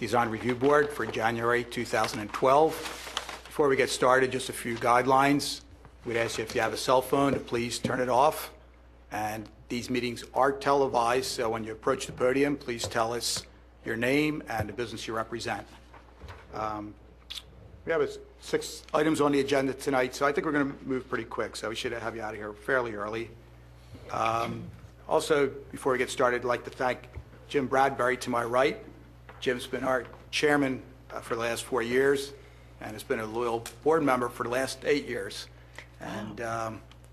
Design Review Board for January 2012. Before we get started, just a few guidelines. We'd ask you if you have a cell phone to please turn it off. And these meetings are televised, so when you approach the podium, please tell us your name and the business you represent. We have 6 items on the agenda tonight, so I think we're going to move pretty quick, so we should have you out of here fairly early. Also, before we get started, I'd like to thank Jim Bradbury to my right. Jim's been our chairman for the last 4 years and has been a loyal board member for the last 8 years. And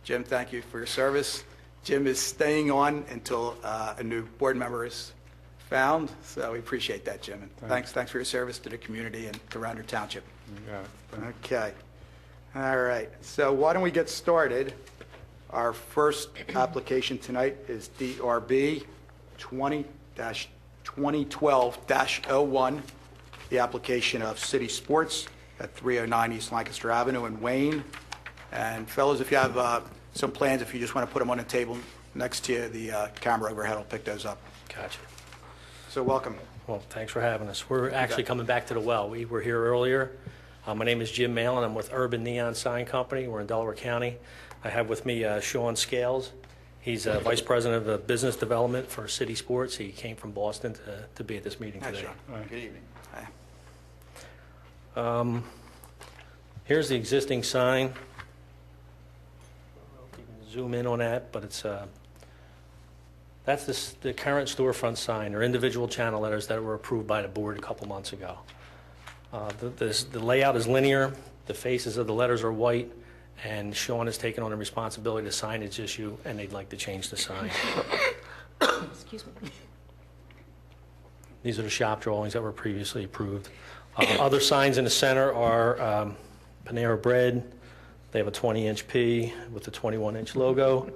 Jim, thank you for your service. Jim is staying on until a new board member is found, so we appreciate that, Jim. And thanks for your service to the community and to Radnor Township. Yeah. Okay. All right. So why don't we get started? Our first application tonight is DRB 20-2012-01, the application of City Sports at 309 East Lancaster Avenue in Wayne. And fellows, if you have some plans, if you just want to put them on the table next to you, the camera overhead will pick those up. Gotcha. So welcome. Well, thanks for having us. We're actually coming back to the well. We were here earlier. My name is Jim Malin. I'm with Urban Neon Sign Company. We're in Delaware County. I have with me Sean Scales. He's Vice President of Business Development for City Sports. He came from Boston to be at this meeting Hi, today. Sean. Good evening. Hi. Here's the existing sign. You can zoom in on that, but it's that's the current storefront sign, or individual channel letters that were approved by the board a couple months ago. The layout is linear. The faces of the letters are white, and Sean has taken on the responsibility of the signage issue, and they'd like to change the sign. Excuse me. These are the shop drawings that were previously approved. Other signs in the center are Panera Bread. They have a 20-inch P with a 21-inch logo.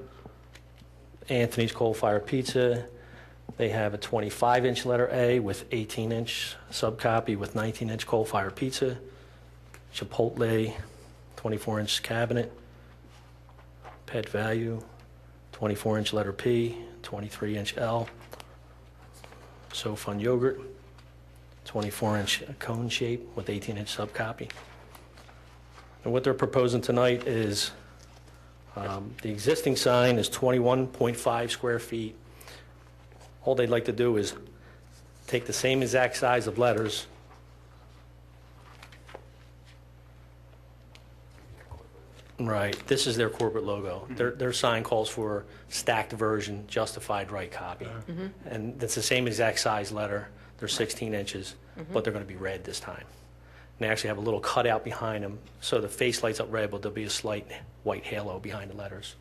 Anthony's Coal Fire Pizza. They have a 25-inch letter A with 18-inch subcopy with 19-inch Coal Fire Pizza. Chipotle, 24-inch cabinet. Pet Value, 24-inch letter P, 23-inch L. So Fun Yogurt, 24-inch cone shape with 18-inch subcopy. And what they're proposing tonight is the existing sign is 21.5 square feet. All they'd like to do is take the same exact size of letters Right. This is their corporate logo. Their sign calls for stacked version, justified right copy. And it's the same exact size letter. They're 16 inches, but they're going to be red this time. And they actually have a little cutout behind them, so the face lights up red, but there'll be a slight white halo behind the letters.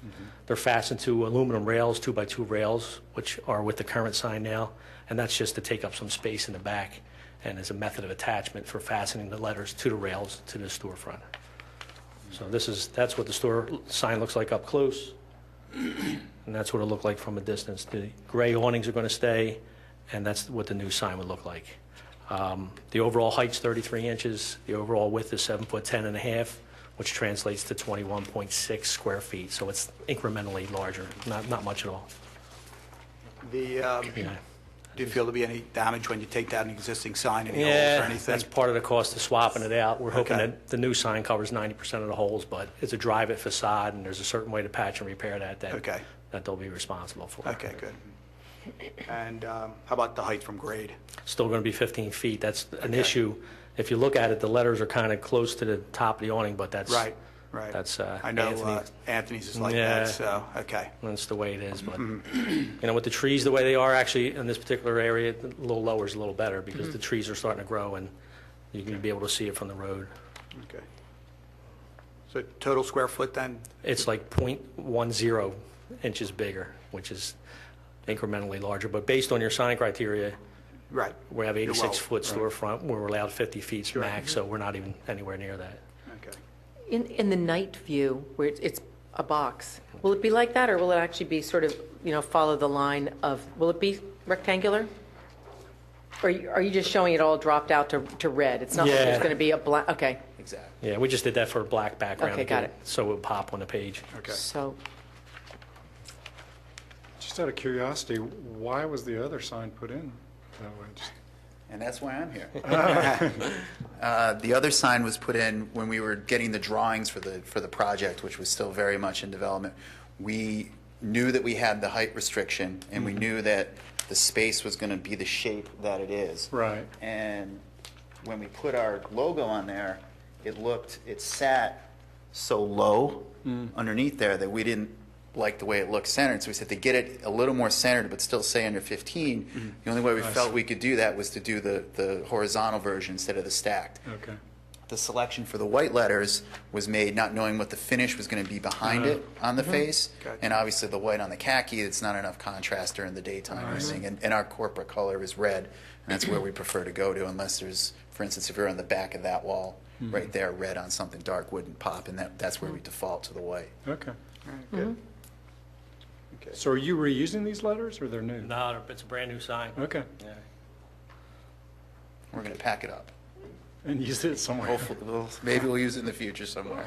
They're fastened to aluminum rails, 2x2 rails, which are with the current sign now, and that's just to take up some space in the back and as a method of attachment for fastening the letters to the rails to the storefront. So that's what the store sign looks like up close, and that's what it'll look like from a distance. The gray awnings are going to stay, and that's what the new sign would look like. The overall height's 33 inches. The overall width is 7 foot 10 and a half, which translates to 21.6 square feet. So it's incrementally larger, not much at all. Do you feel there'll be any damage when you take down an existing sign, any holes or anything? That's part of the cost of swapping it out. We're hoping Okay. that the new sign covers 90% of the holes, but it's a drive-it facade, and there's a certain way to patch and repair that Okay. that they'll be responsible for. Okay, good. And how about the height from grade? Still going to be 15 feet. That's an Okay. issue. If you look at it, the letters are kind of close to the top of the awning, but that's Right. That's I know Anthony's is like Yeah. that, so, okay. That's the way it is, but, with the trees the way they are, actually, in this particular area, a little lower is a little better, because the trees are starting to grow, and you're going to be able to see it from the road. Okay. So total square foot then? It's like 0.10 inches bigger, which is incrementally larger, but based on your sign criteria, Right. we have You're well, 86-foot storefront, we're allowed 50 feet Sure. max, so we're not even anywhere near that. Okay. In the night view, where it's a box, will it be like that, or will it actually be sort of, follow the line of, will it be rectangular? Or are you just showing it all dropped out to red? It's not like Yeah. there's going to be a black, okay. Exactly. Yeah, we just did that for a black background. Okay, got it. So it would pop on the page. Okay. So, Just out of curiosity, why was the other sign put in that way? Just And that's why I'm here. The other sign was put in when we were getting the drawings for the project, which was still very much in development. We knew that we had the height restriction, and we knew that the space was going to be the shape that it is. Right. And when we put our logo on there, it sat so low underneath there that we didn't like the way it looked centered. So we said to get it a little more centered but still stay under 15, the only way we felt we could do that was to do the horizontal version instead of the stacked. Okay. The selection for the white letters was made not knowing what the finish was going to be behind it on the face. Gotcha. And obviously the white on the khaki, it's not enough contrast during the daytime or anything. And our corporate color is red, and that's where we prefer to go to, unless there's, for instance, if you're on the back of that wall, right there, red on something dark wouldn't pop, and that's where we default to the white. Okay. All right, good. Okay. So are you reusing these letters, or they're new? No, it's a brand-new sign. Okay. Yeah. We're going to pack it up. And use it somewhere. Hopefully, maybe we'll use it in the future somewhere.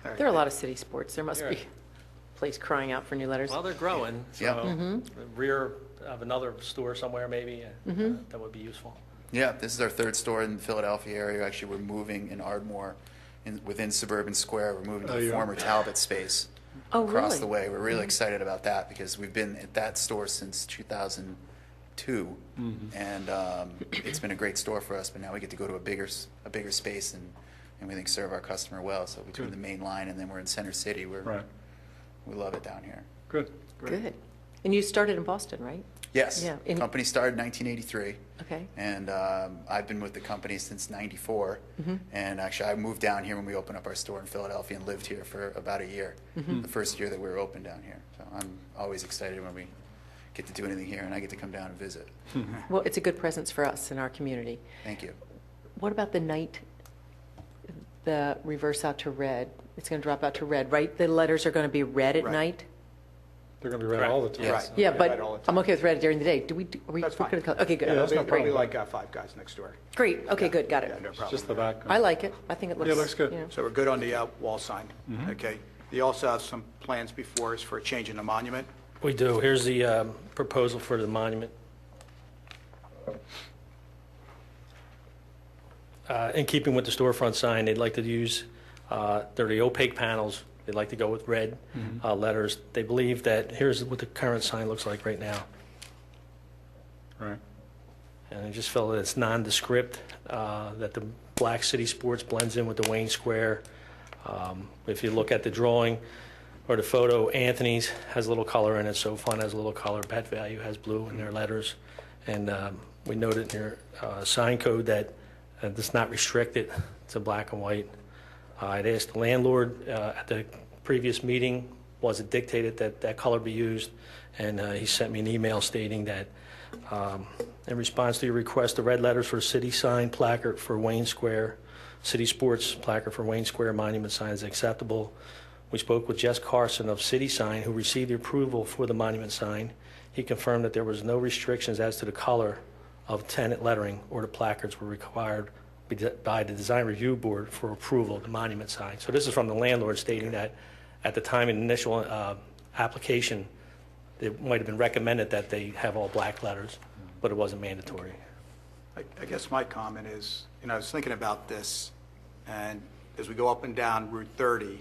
There are a lot of city sports. There must be a place crying out for new letters. Well, they're growing, Yep. so the rear of another store somewhere maybe, that would be useful. Yeah, this is our third store in the Philadelphia area. Actually, we're moving in Ardmore, within Suburban Square. We're moving to Oh, the you are? former Talbot space Oh, across really? the way. We're really excited about that because we've been at that store since 2002, and it's been a great store for us. But now we get to go to a bigger space and we think serve our customer well. So between the main line and then we're in Center City, Right. we love it down here. Good. Good. And you started in Boston, right? Yes, Yeah, in- company started in 1983. Okay. And I've been with the company since '94. And actually, I moved down here when we opened up our store in Philadelphia and lived here for about a year, the first year that we were open down here. So I'm always excited when we get to do anything here and I get to come down and visit. Well, it's a good presence for us in our community. Thank you. What about the night, the reverse out to red? It's going to drop out to red, right? The letters are going to be red at Right. night? They're going to be read all the time. Yes. Yeah, Right, but all the I'm time. okay with red during the day. Are we That's fine. gonna color- Okay, good. Yeah, that's no Probably problem. like Five Guys next door. Great, okay, good, got Yeah, it. no problem. Just the back. I like it. I think it looks. Yeah, it looks good. you know. So we're good on the wall sign. Okay. You also have some plans before us for a change in the monument. We do. Here's the proposal for the monument. In keeping with the storefront sign, they'd like to use, they're the opaque panels. They'd like to go with red letters. They believe that, here's what the current sign looks like right now. Right. And I just felt that it's nondescript, that the Black City Sports blends in with the Wayne Square. If you look at the drawing or the photo, Anthony's has a little color in it, So Fun has a little color, Pet Value has blue in their letters. And we noted in your sign code that it's not restricted to black and white. I'd asked the landlord at the previous meeting, was it dictated that that color be used? And he sent me an email stating that in response to your request, the red letters for city sign placard for Wayne Square, city sports placard for Wayne Square monument sign is acceptable. We spoke with Jess Carson of City Sign, who received the approval for the monument sign. He confirmed that there was no restrictions as to the color of tenant lettering or the placards were required by the design review board for approval of the monument sign. So this is from the landlord stating that at the time in the initial application, it might have been recommended that they have all black letters, but it wasn't mandatory. I guess my comment is, I was thinking about this, and as we go up and down Route 30,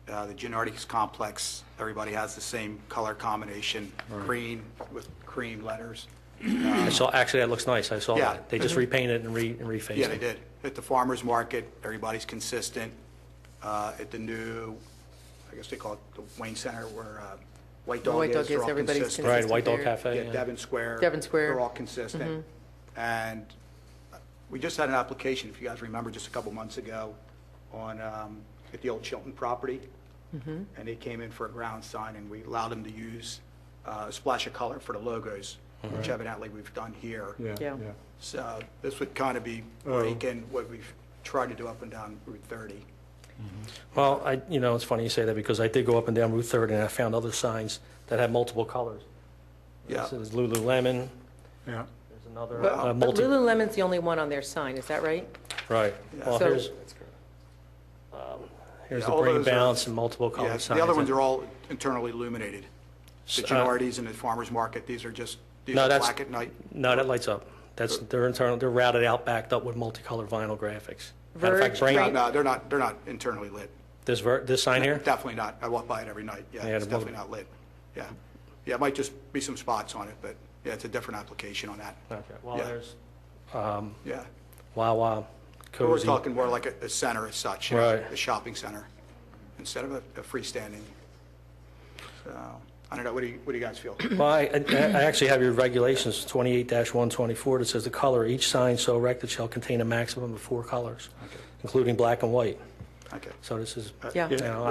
the Gennardi's complex, everybody has the same color combination, green with cream letters. I saw, actually, that looks nice. I saw Yeah. that. They just repainted it and refaced it. Yeah, they did. At the farmer's market, everybody's consistent. At the new, I guess they call it the Wayne Center, where White Dog White is, Dog they're is, all everybody's consistent. Right, consistent White Dog there. Cafe. Yeah, Devon Square. Devon Square. They're all consistent. And we just had an application, if you guys remember, just a couple months ago on, at the old Chilton property. And they came in for a ground sign, and we allowed them to use a splash of color for the logos, which evidently we've done here. Yeah. Yeah. Yeah. So this would kind of be breaking what we've tried to do up and down Route 30. Well, it's funny you say that because I did go up and down Route 30 and I found other signs that had multiple colors. Yeah. So there's Lululemon, Yeah. there's another But multi. Lululemon's the only one on their sign, is that right? Right. Well, So- here's Yeah, the all Bring those are- Balance and multiple Yeah, colored signs. the other ones are all internally illuminated. The Uh, Gennardi's and the farmer's market, these are just, these No, are that's- black at night. No, that lights up. They're internal, they're routed out, backed up with multicolored vinyl graphics. Matter of fact, Verge, Brain- right. No, they're not internally lit. This sign here? Definitely not. I walk by it every night. Yeah, Yeah, it's the- definitely not lit. Yeah. Yeah, it might just be some spots on it, but yeah, it's a different application on that. Okay, well, Yeah. there's Yeah. Wawa, But we're Cozy. talking more like a center as such, you know, Right. a shopping center, instead of a freestanding. So, I don't know, what do you guys feel? Well, I actually have your regulations, 28-124, that says the color, each sign so erected shall contain a maximum of 4 colors, including black and white. Okay. So this is, Yeah, you know,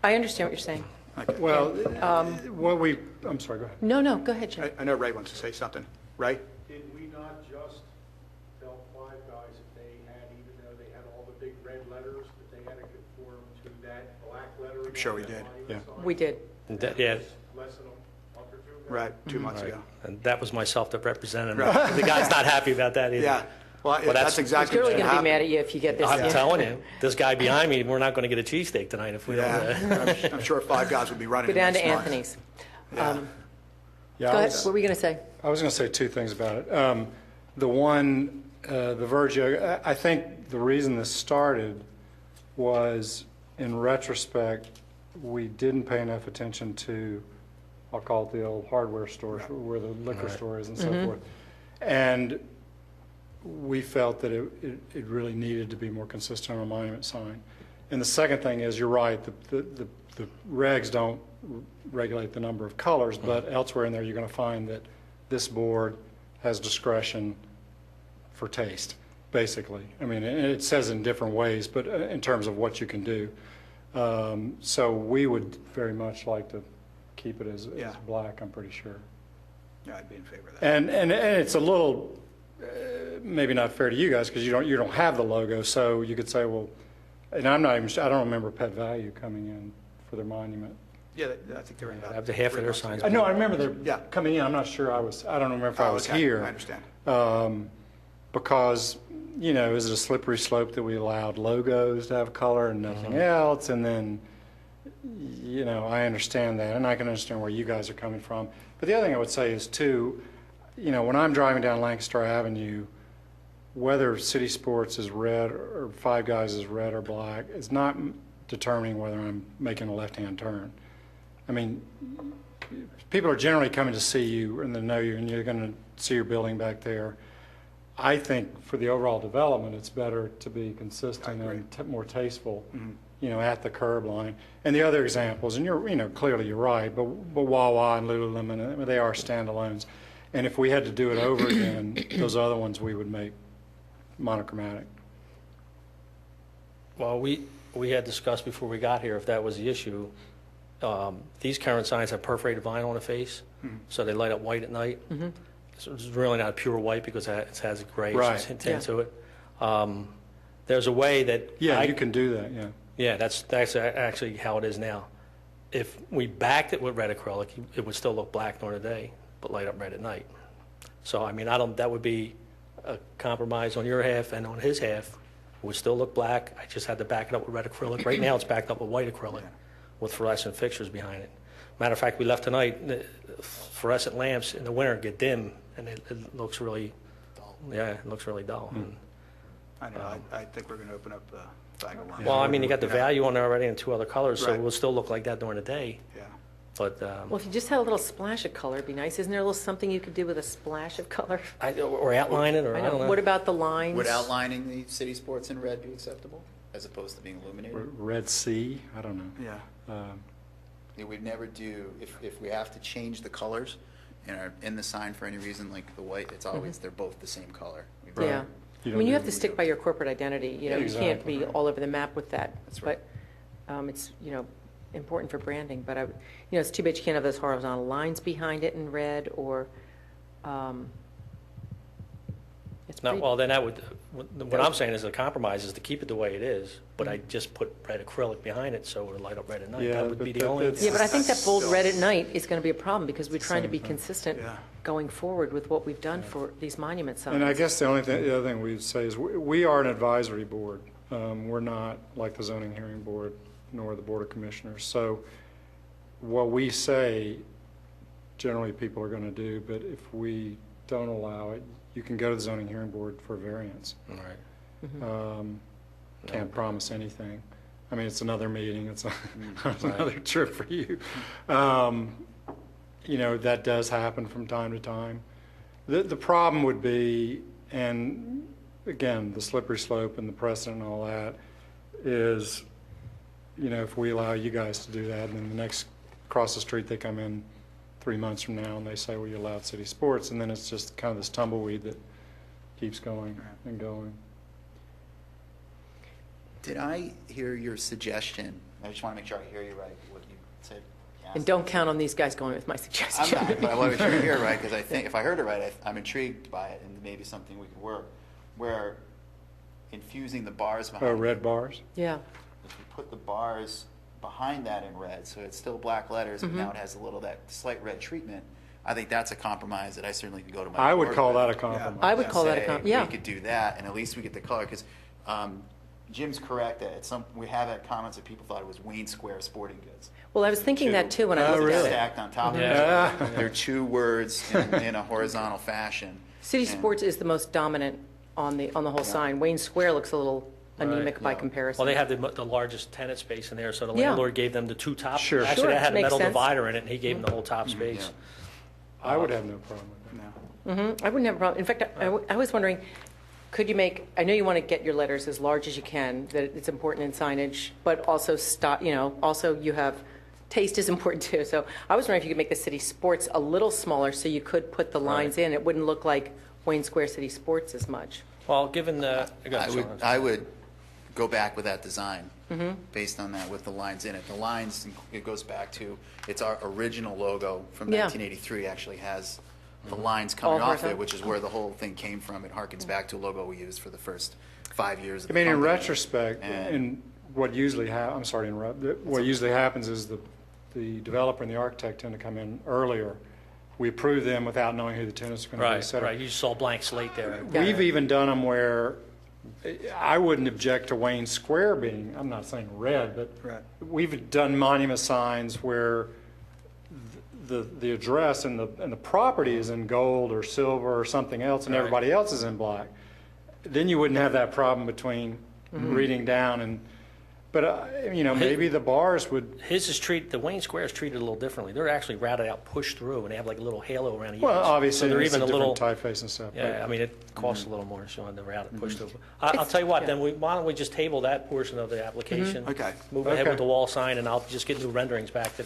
I understand what you're saying. Okay. Well, I'm sorry, go ahead. No, go ahead, Jim. I know Ray wants to say something. Ray? Did we not just tell Five Guys if they had, even though they had all the big red letters, that they had to conform to that black lettering? I'm sure we on that did. monument sign? We did. yeah, Less than a month or two ago? Right, 2 months ago. and that was myself that represented him. Right. The guy's not happy about that either. Yeah, well, that's- that's He's exactly really what's going to be mad happen. at you if you get this. I'm yeah. telling you, this guy behind me, we're not going to get a cheesesteak tonight if we don't. Yeah, I'm sure Five Guys would be running Go down to next month. Anthony's. Yeah. Yeah, Go I ahead, was- what were you going to say? I was going to say two things about it. The one, the Verge, I think the reason this started was, in retrospect, we didn't pay enough attention to, I'll call it the old hardware stores, where the liquor store is and so forth. And we felt that it really needed to be more consistent on a monument sign. And the second thing is, you're right, the regs don't regulate the number of colors, but elsewhere in there, you're going to find that this board has discretion for taste, basically. I mean, and it says in different ways, but in terms of what you can do. So we would very much like to keep it as Yeah. black, I'm pretty sure. Yeah, I'd be in favor of that. And it's a little, maybe not fair to you guys, because you don't have the logo, so you could say, well, and I'm not even, I don't remember Pet Value coming in for their monument. Yeah, I think they're in about Up to half of 3 their months signs. ago. No, I remember they're Yeah. coming in, I'm not sure I don't remember if I Oh, was okay. here. I understand. Because, is it a slippery slope that we allowed logos to have color and nothing else? And then, I understand that, and I can understand where you guys are coming from. But the other thing I would say is, too, when I'm driving down Lancaster Avenue, whether City Sports is red or Five Guys is red or black is not determining whether I'm making a left-hand turn. I mean, people are generally coming to see you and they know you, and you're going to see your building back there. I think for the overall development, it's better to be consistent and more tasteful, at the curb line. And the other examples, and clearly you're right, but Wawa and Lululemon, they are standalones. And if we had to do it over again, those other ones we would make monochromatic. Well, we had discussed before we got here if that was the issue. These current signs have perforated vinyl on the face, so they light up white at night. So it's really not pure white because it has a grayish Right. tint to it. There's a way that Yeah, you can do that, yeah. Yeah, that's actually how it is now. If we backed it with red acrylic, it would still look black during the day, but light up red at night. So, I mean, that would be a compromise on your half, and on his half, it would still look black. I just had to back it up with red acrylic. Right now, it's backed up with white acrylic with fluorescent fixtures behind it. Matter of fact, we left tonight, the fluorescent lamps in the winter get dim, and it looks really dull. Yeah, it looks really dull. I know, I think we're going to open up the bag of worms. Well, I mean, you got the value on there already in 2 other colors, so Right. it will still look like that during the day. Yeah. But, Well, if you just had a little splash of color, it'd be nice. Isn't there a little something you could do with a splash of color? or outline it, or I don't know. What about the lines? Would outlining the City Sports in red be acceptable, as opposed to being illuminated? Red Sea, I don't know. Yeah. Yeah, we'd never do, if we have to change the colors in the sign for any reason, like the white, it's always, they're both the same color. We've Yeah. You I don't mean, you do- have to stick by your corporate identity. You can't Exactly. be all over the map with that. That's right. But it's, important for branding. But, it's too bad you can't have those horizontal lines behind it in red or, it's No, pretty. well, then what I'm saying is the compromise is to keep it the way it is, but I just put red acrylic behind it so it would light up red at night. Yeah, That would be but the only. that's- Yeah, but I think that bold red at night is going to be a problem because we're trying to Same be thing. consistent Yeah. going forward with what we've done for these monument signs. And I guess the other thing we'd say is we are an advisory board. We're not like the zoning hearing board nor the Board of Commissioners. So what we say, generally people are going to do, but if we don't allow it, you can go to the zoning hearing board for a variance. All right. Can't promise anything. I mean, it's another meeting, it's another trip for you. You know, that does happen from time to time. The problem would be, and again, the slippery slope and the precedent and all that, is, you know, if we allow you guys to do that, and then the next, across the street, they come in 3 months from now and they say, well, you allowed city sports, and then it's just kind of this tumbleweed that keeps going and going. Did I hear your suggestion? I just want to make sure I hear you right, what you said. And don't count on these guys going with my I'm suggestion. not, but I want to make sure you hear it right, because I think, if I heard it right, I'm intrigued by it, and maybe something we could work, where infusing the bars behind. Oh, red bars? Yeah, If we put the bars behind that in red, so it's still black letters, but now it has a little, that slight red treatment, I think that's a compromise that I certainly can go to my I would board call with. that a compromise. I would call that a Say, yeah. We could do that, and at least we get the color, because Jim's correct, that we have had comments that people thought it was Wayne Square Sporting Goods. Well, I was thinking that too when I Oh, looked really? at it. Stacked on top of each Yeah. other. They're two words in a horizontal fashion. City And- Sports is the most dominant on the whole sign. Wayne Square looks a little anemic by Yeah. comparison. Well, they have the largest tenant space in there, so the Yeah. landlord gave them the two top. Sure. Actually, Sure, they had a makes metal sense. divider in it, and he gave them the whole top space. I would have no problem with that. No. I wouldn't have a problem. In fact, I was wondering, could you make, I know you want to get your letters as large as you can, that it's important in signage, but also stop, you know, also you have, taste is important too. So I was wondering if you could make the City Sports a little smaller so you could put the lines in. It wouldn't look like Wayne Square City Sports as much. Well, given the. go ahead, Sean. I would go back with that design, based on that, with the lines in it. The lines, it goes back to, it's our original logo from Yeah. 1983, actually has the lines coming All off it, horizontal. which is where the whole thing came from. It harkens back to a logo we used for the first 5 years of I the mean, in company. retrospect, And- and what usually I'm sorry to interrupt, what usually happens is the developer and the architect tend to come in earlier. We approve them without knowing who the tenants are going to be. Right, set up. right. You just saw blank slate there. We've even done them where, I wouldn't object to Wayne Square being, I'm not saying red, but Right. we've done monument signs where the address and the property is in gold or silver or something else, and Right. everybody else is in black. Then you wouldn't have that problem between reading down and, but, you know, maybe the bars would, His is treated, the Wayne Square is treated a little differently. They're actually routed out, pushed through, and they have like a little halo around the edge. well, obviously, So they're it's a even a little. different typeface and stuff. but- Yeah, I mean, it costs a little more, so on the route it pushed through. I'll tell you what, then, why don't we just table that portion of the application? Okay. Move ahead Okay. with the wall sign, and I'll just get new renderings back to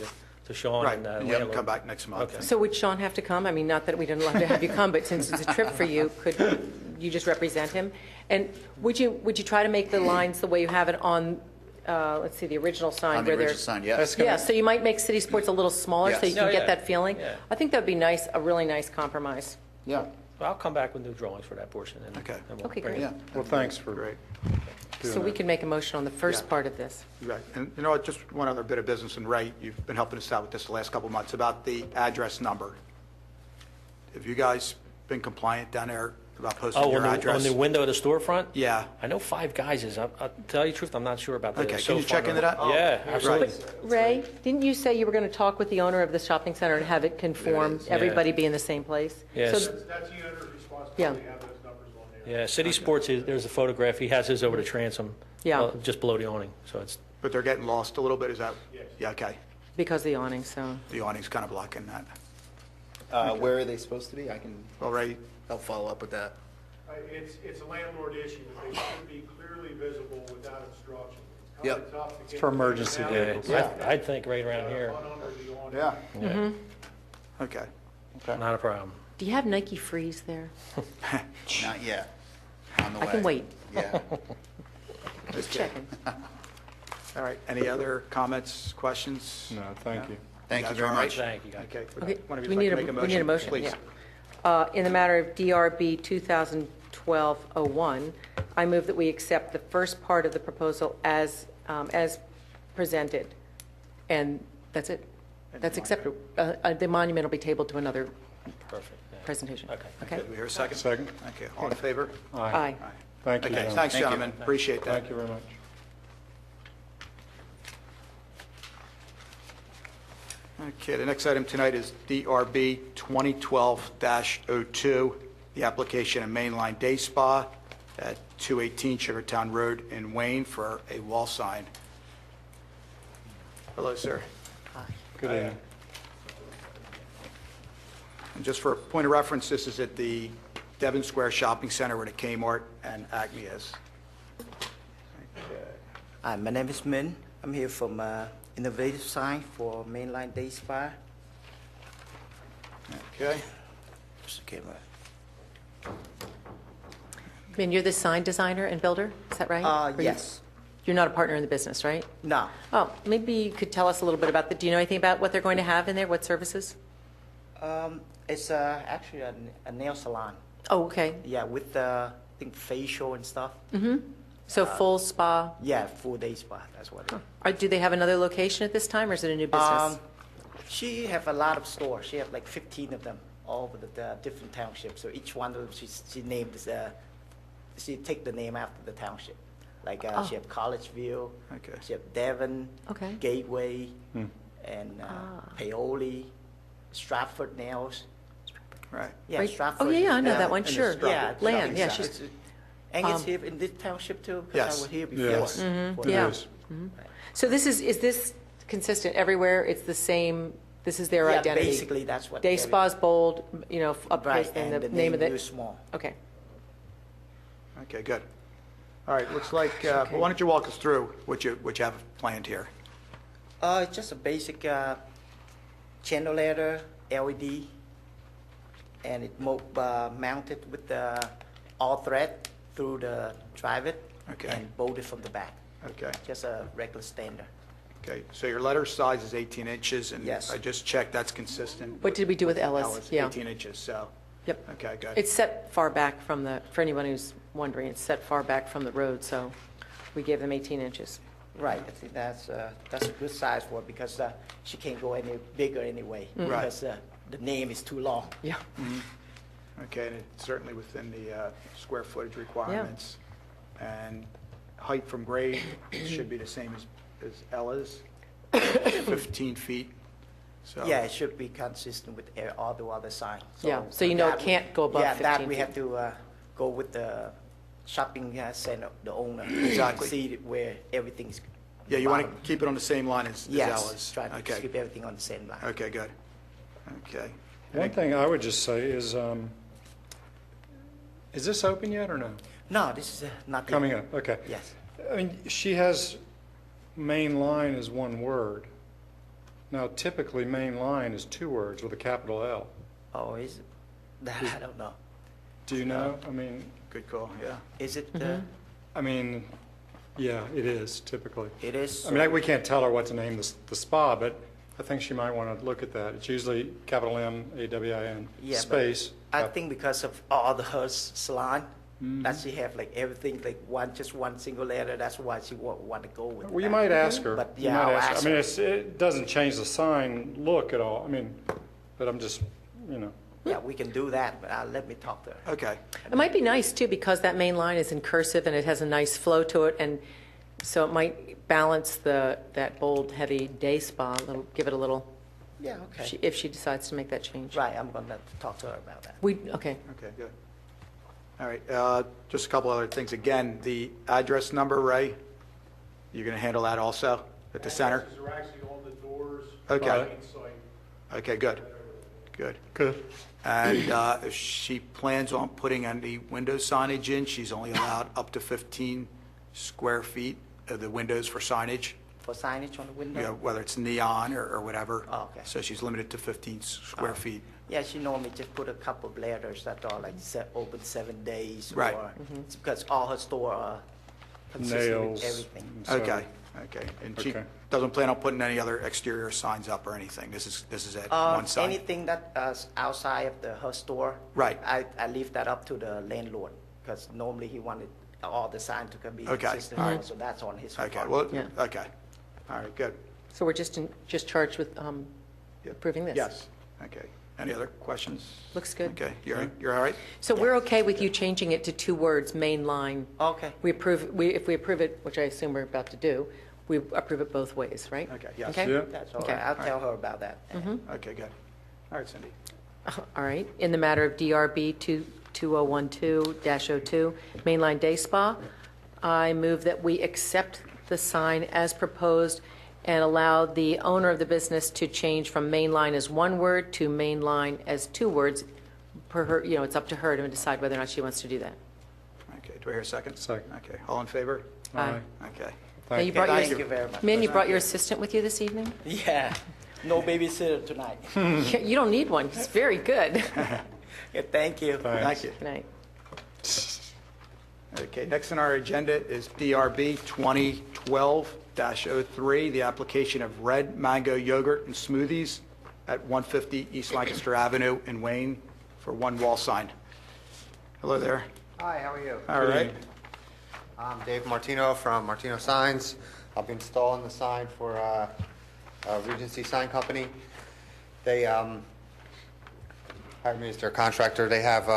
Sean Right, and and you have to landlord. come back next month. Okay. So would Sean have to come? I mean, not that we didn't love to have you come, but since it's a trip for you, could you just represent him? And would you try to make the lines the way you have it on, let's see, the original sign? On the where they're- original sign, yes. That's gonna- Yeah, so you might make City Sports a little smaller so Yes. you can Yeah, get yeah. that feeling? Yeah. I think that'd be nice, a really nice compromise. Yeah, Well, I'll come back with new drawings for that portion. and- Okay. and we'll Okay, bring it. great. yeah. Well, thanks for Great. doing So we that. can make a motion on the first Yeah. part of this. Right. And you know what, just one other bit of business, and Ray, you've been helping us out with this the last couple of months, about the address number. Have you guys been compliant down there about posting Oh, your on address? the window of the storefront? Yeah. I know Five Guys is. I'll tell you the truth, I'm not sure about the. Okay, so can you check far. into that? Yeah, absolutely. Ray, didn't you say you were going to talk with the owner of the shopping center and have it conform, is. everybody be in the same place? Yes. So- That's the owner's responsibility Yeah. to have those numbers on there. Yeah, City Sports, there's a photograph, he has his over the transom. Yeah. Just below the awning, so it's, But they're getting lost a little bit, is that? Yes. Yeah, okay. Because of the awning, so. The awning's kind of blocking that. Where are they supposed to be? I can Well, Ray, help follow up with that. It's a landlord issue, but they should be clearly visible without obstruction. It's Yep. kind of tough to get. for emergency them out vehicles. yeah, I'd think right around here. on under the awning. Yeah. okay. Not a problem. Do you have Nike Freeze there? Not yet. On the way. I can wait. Yeah. Just checking. All right, any other comments, questions? No, thank you. Thank you guys very all right? much. Thank you, guys. Okay. Okay, One of we you'd need like to make we need a motion, Please. yeah. In the matter of DRB 2012-01, I move that we accept the first part of the proposal as presented. And that's it. That's accepted. The monument will be tabled to another Perfect. yeah. presentation. Okay. Okay? Do we hear a second? Second. Okay, all in favor? Aye. Aye. Thank you. Okay, gentlemen. thanks, Thank you. gentlemen, appreciate that. Thank you very much. Okay, the next item tonight is DRB 2012-02. the application of Mainline Day Spa at 218 Sugartown Road in Wayne for a wall sign. Hello, sir. Good evening. And just for a point of reference, this is at the Devon Square Shopping Center where the Kmart and Acme is. Hi, my name is Min. I'm here from Innovative Sign for Mainline Day Spa. Okay. Mr. Camera. I mean, you're the sign designer and builder, is that right? Or you- Yes. You're not a partner in the business, right? No. Oh, maybe you could tell us a little bit about do you know anything about what they're going to have in there, what services? It's actually a nail salon. Oh, okay. Yeah, with I think facial and stuff. So full spa. Yeah, full day spa. That's what it is. Do they have another location at this time, or is it a new business? She have a lot of stores. She have like 15 of them all over the different townships. So each one of them, she named she take the name after the township. Like she have College View, Okay. she have Devon, Okay. Gateway, and Paoli, Stratford Nails. Right. Yeah, Right. Stratford. Oh, yeah, I know that one, and the sure. Stratford Yeah, Land, yeah, Stratford. she's, And it's here in this township too, because Yes. I was here before. Yes. For It Yeah. is. so is this consistent everywhere? It's the same, this is their Yeah, identity? basically that's what. Day spa's bold, up Right, and and the the name of name it? is small. Okay. Okay, good. All right, looks like, well, why don't you walk us through what you have planned here? It's just a basic channel ladder, LED, and it mounted with the all thread through the drive-it Okay. and bolted from the back. Okay, Just a regular standard. okay. So your letter size is 18 inches, and Yes. I just checked, that's consistent. What did we do with Ellis? Yeah. 18 inches, so, Yep. okay, good. It's set far back from for anyone who's wondering, it's set far back from the road, so we gave them 18 inches. Right, I think that's a good size for it because she can't go any bigger anyway. Right. Because the name is too long. Yeah. Okay, and it's certainly within the square footage requirements. And height from grade should be the same as Ella's, 15 feet, so. Yeah, it should be consistent with all the other signs. Yeah, so you know it that can't go above Yeah, 15 that we feet. have to go with the shopping center, the owner. Exactly. See where everything's. Yeah, you want bottom. to keep it on the same line as Yes, Ella's? try to Okay. keep everything on the same line. Okay, good. Okay. One thing I would just say is this open yet or no? No, this is not. yet. Coming up, okay. Yes. I mean, she has main line as one word. Now, typically, main line is two words with a capital L. Oh, is it? That I don't know. Do you know? I mean, Good call, yeah. Is it? I mean, yeah, it is typically. It is. I mean, we can't tell her what to name the spa, but I think she might want to look at that. It's usually capital M, A-W-I-N, Yeah, but space. I think because of all the her salon, that she have like everything like just one single letter. That's why she want to go with. Well, you that. might ask her. But You yeah, might I'll ask her. ask I mean, her. it doesn't change the sign look at all. I mean, but I'm just, Yeah, we can do that, but let me talk to her. Okay, It might be nice, too, because that main line is in cursive and it has a nice flow to it, and so it might balance that bold, heavy day spa, give it a little, Yeah, okay. if she decides to make that change. Right, I'm gonna talk to her about that. Okay. okay, good. All right, just a couple other things. Again, the address number, Ray, you're going to handle that also at the center? Addresses are actually on the doors. Okay. Inside. Okay, good, good. good. And if she plans on putting any window signage in, she's only allowed up to 15 square feet of the windows for signage, For signage on the window? you know, whether it's neon or whatever. Oh, okay. So she's limited to 15 square feet. Yeah, she normally just put a couple of letters that are like open 7 days. Right. Or, it's because all her store are consistent with Nails. everything. So- Okay, okay. And she Okay. doesn't plan on putting any other exterior signs up or anything? This is it, one sign? Anything that is outside of her store. Right. I leave that up to the landlord, because normally he wanted all the sign to be Okay, consistent. all right. So that's on his. Okay, part. well, Yeah. okay. All right, good. So we're just charged with approving this? Yes, okay. Any other questions? Looks good. Okay, you're all right? So we're okay with you changing it to 2 words, main line? Okay. If we approve it, which I assume we're about to do, we approve it both ways, right? Okay, yes. Okay? Yeah. That's all Okay. right. I'll tell her about that. Okay, good. All right, Cindy. All right. In the matter of DRB 2012-02, Mainline Day Spa. I move that we accept the sign as proposed and allow the owner of the business to change from mainline as one word to mainline as two words. Per her, it's up to her to decide whether or not she wants to do that. Okay, do I hear a second? Second. Okay, all in favor? Aye. Okay. Now, you Thank brought Thank your, you very much. man, you brought your assistant with you this evening? Yeah, no babysitter tonight. You don't need one. He's very good. Yeah, thank you. Thank you. Good night. Okay, next on our agenda is DRB 2012-03, the application of Red Mango Yogurt and Smoothies at 150 East Lancaster Avenue in Wayne for one wall sign. Hello there. Hi, how are you? All right. I'm Dave Martino from Martino Signs. I'll be installing the sign for Regency Sign Company. They hired me as their contractor. They have,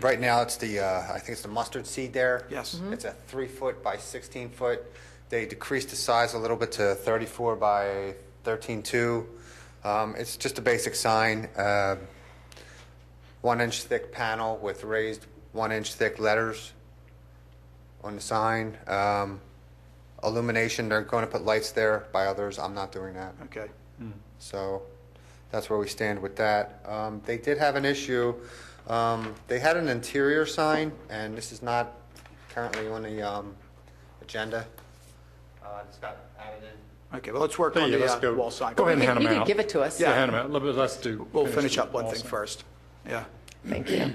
right now, it's the, I think it's the mustard seed there. Yes. It's a 3-foot by 16-foot. They decreased the size a little bit to 34 by 13.2. It's just a basic sign, 1-inch thick panel with raised 1-inch thick letters on the sign. Illumination, they're going to put lights there by others. I'm not doing that. Okay. So that's where we stand with that. They did have an issue. They had an interior sign, and this is not currently on the agenda. It's got added in. Okay, well, let's work on Yeah, let's the go. wall sign. Go ahead and hand You them can out. give it to us. Yeah, hand them out. Let's do. We'll finish the up one wall thing sign. first. Yeah. Thank you.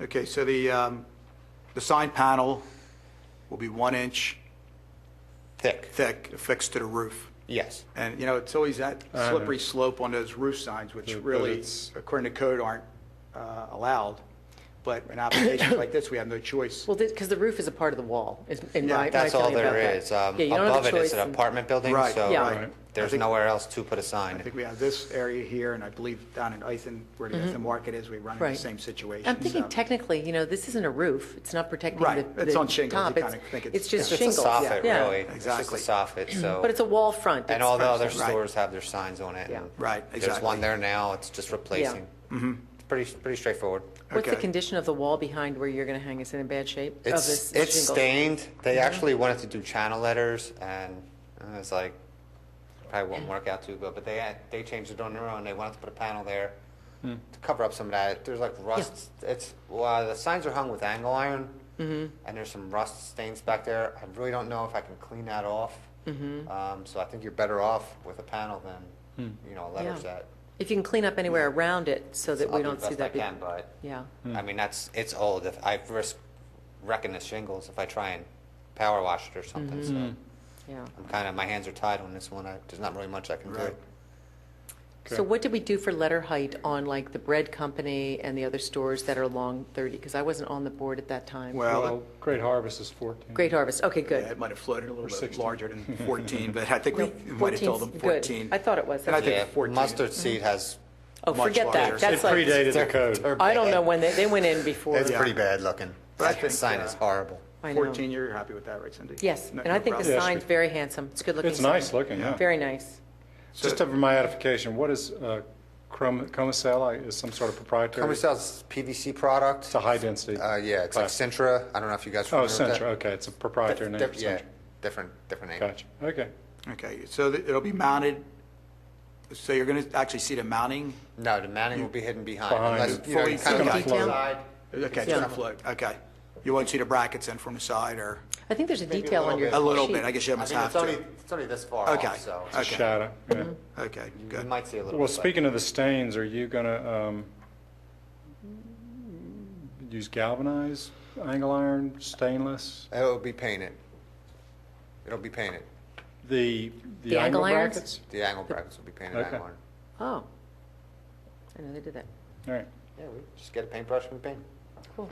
Okay, so the sign panel will be 1 inch Thick. thick, affixed to the roof. Yes. And, it's always that I know. slippery slope on those roof signs, which But really, it's- according to code, aren't allowed. But in applications like this, we have no choice. Well, because the roof is a part of the wall, is in Yeah, my That's all feeling about there that. is. Yeah, you don't have Above a it is choice an and- apartment building, Right, so Yeah. right. I there's think- nowhere else to put a I sign. think we have this area here, and I believe down in Ithan, where the Ithan Market is, we run into the Right. same situation. I'm thinking so- technically, this isn't a roof. It's not protecting Right, the it's the on shingles. top. You kinda think it's- It's just It's just a shingles. soffit, Yeah. really. Exactly. It's just a soffit, so. But it's a wall front. And It's all the front. other Right. stores have their signs on it. Yeah. and Right, There's exactly. one there now, it's just replacing. It's pretty straightforward. What's the Okay. condition of the wall behind where you're going to hang? Is it in bad shape? Of It's this it's shingle? stained. They actually wanted to do channel letters, and I was like, probably won't work out too good. But they changed it on their own. They wanted to put a panel there to cover up some of that. There's like rust. The signs are hung with angle iron, and there's some rust stains back there. I really don't know if I can clean that off. So I think you're better off with a panel than a letter Yeah. set. If you can clean up anywhere around it so that I'll we do don't the see best that. I can, but Yeah. I mean it's old. If I risk wrecking the shingles if I try and power wash it or something. So Yeah. my hands are tied on this one. There's not really much I can Right. do. So what did we do for letter height on like the bread company and the other stores that are along 30? Because I wasn't on the board at that time. Well, Great Harvest is 14. Great Harvest. Okay, yeah, good. it might have floated a little Or bit 16. larger than 14, but I think we No, might have told them 14's 14. good. I thought it was. And I think Yeah, 14. mustard seed has. Oh, much forget larger. that. It That's like, predated the they're- code. they're I don't bad. know when they went in before. It's Yeah. pretty bad looking. But I That think, sign is horrible. I know. 14, you're happy with that, right, Cindy? Yes, No- and I no think the problem. Yeah, sign's very handsome. It's good looking. It's nice looking, yeah. Very nice. Just for my edification, what is Comacell? Is some sort of proprietary? Comacell's PVC product. It's a high density. Yeah, it's like plastic. Sintra. I don't know if you guys. Oh, familiar with that. Centra, okay, it's a proprietary name for Yeah, Centra. different name. Gotcha, okay. Okay, so it'll be mounted, so you're going to actually see the mounting? No, the mounting will be hidden behind. Behind Unless, it. you know, you Fully kind of detailed. go outside. Okay, it's Yeah. going to float, okay. You won't see the brackets in from the side, or I think there's a Maybe a detail on little your bit. a little sheet. bit, I guess you I must mean, have it's only this far Okay. off, so It's a Okay. shadow, yeah. to. Okay, you good. might see a little Well, bit. speaking of the stains, are you going to use galvanized angle iron, stainless? It'll be painted. It'll be painted. The The angle irons? brackets? The angle brackets will be painted Okay. angle iron. Oh. I know they did that. All right. Yeah, we just get a paintbrush and paint. Cool.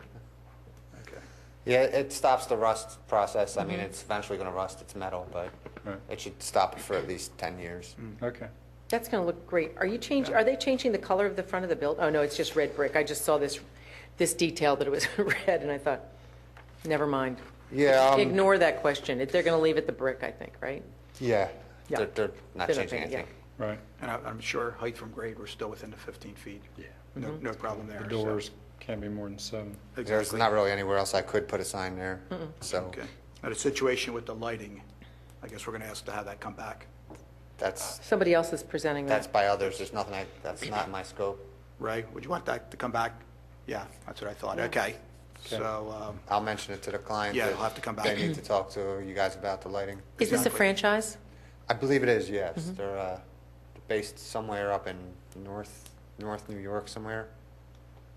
Okay. Yeah, it stops the rust process. I mean, it's eventually going to rust. It's metal, but Right. it should stop it for at least 10 years. Okay. That's going to look great. Are they changing the color of the front of the building? Oh, no, it's just red brick. I just saw this detail that it was red, and I thought, never mind. Yeah, Ignore that question. They're going to leave it the brick, I think, right? yeah, Yeah. they're not They're not changing changing, anything. Right. And I'm sure height from grade, we're still within the 15 feet. Yeah. No problem there. The so- doors can't be more than 7. There's Exactly. not really anywhere else I could put a sign there, so Okay. Now, the situation with the lighting, I guess we're going to ask to have that come back, that's, Somebody else is presenting that's that. by others. There's nothing, that's not my scope. Ray? Would you want that to come back? Yeah, that's what I thought. Okay. So, I'll mention it to the client. Yeah, that it'll have to come back. They need to talk to you guys about the lighting. Is this a Exactly. franchise? I believe it is, yes. They're based somewhere up in North New York somewhere.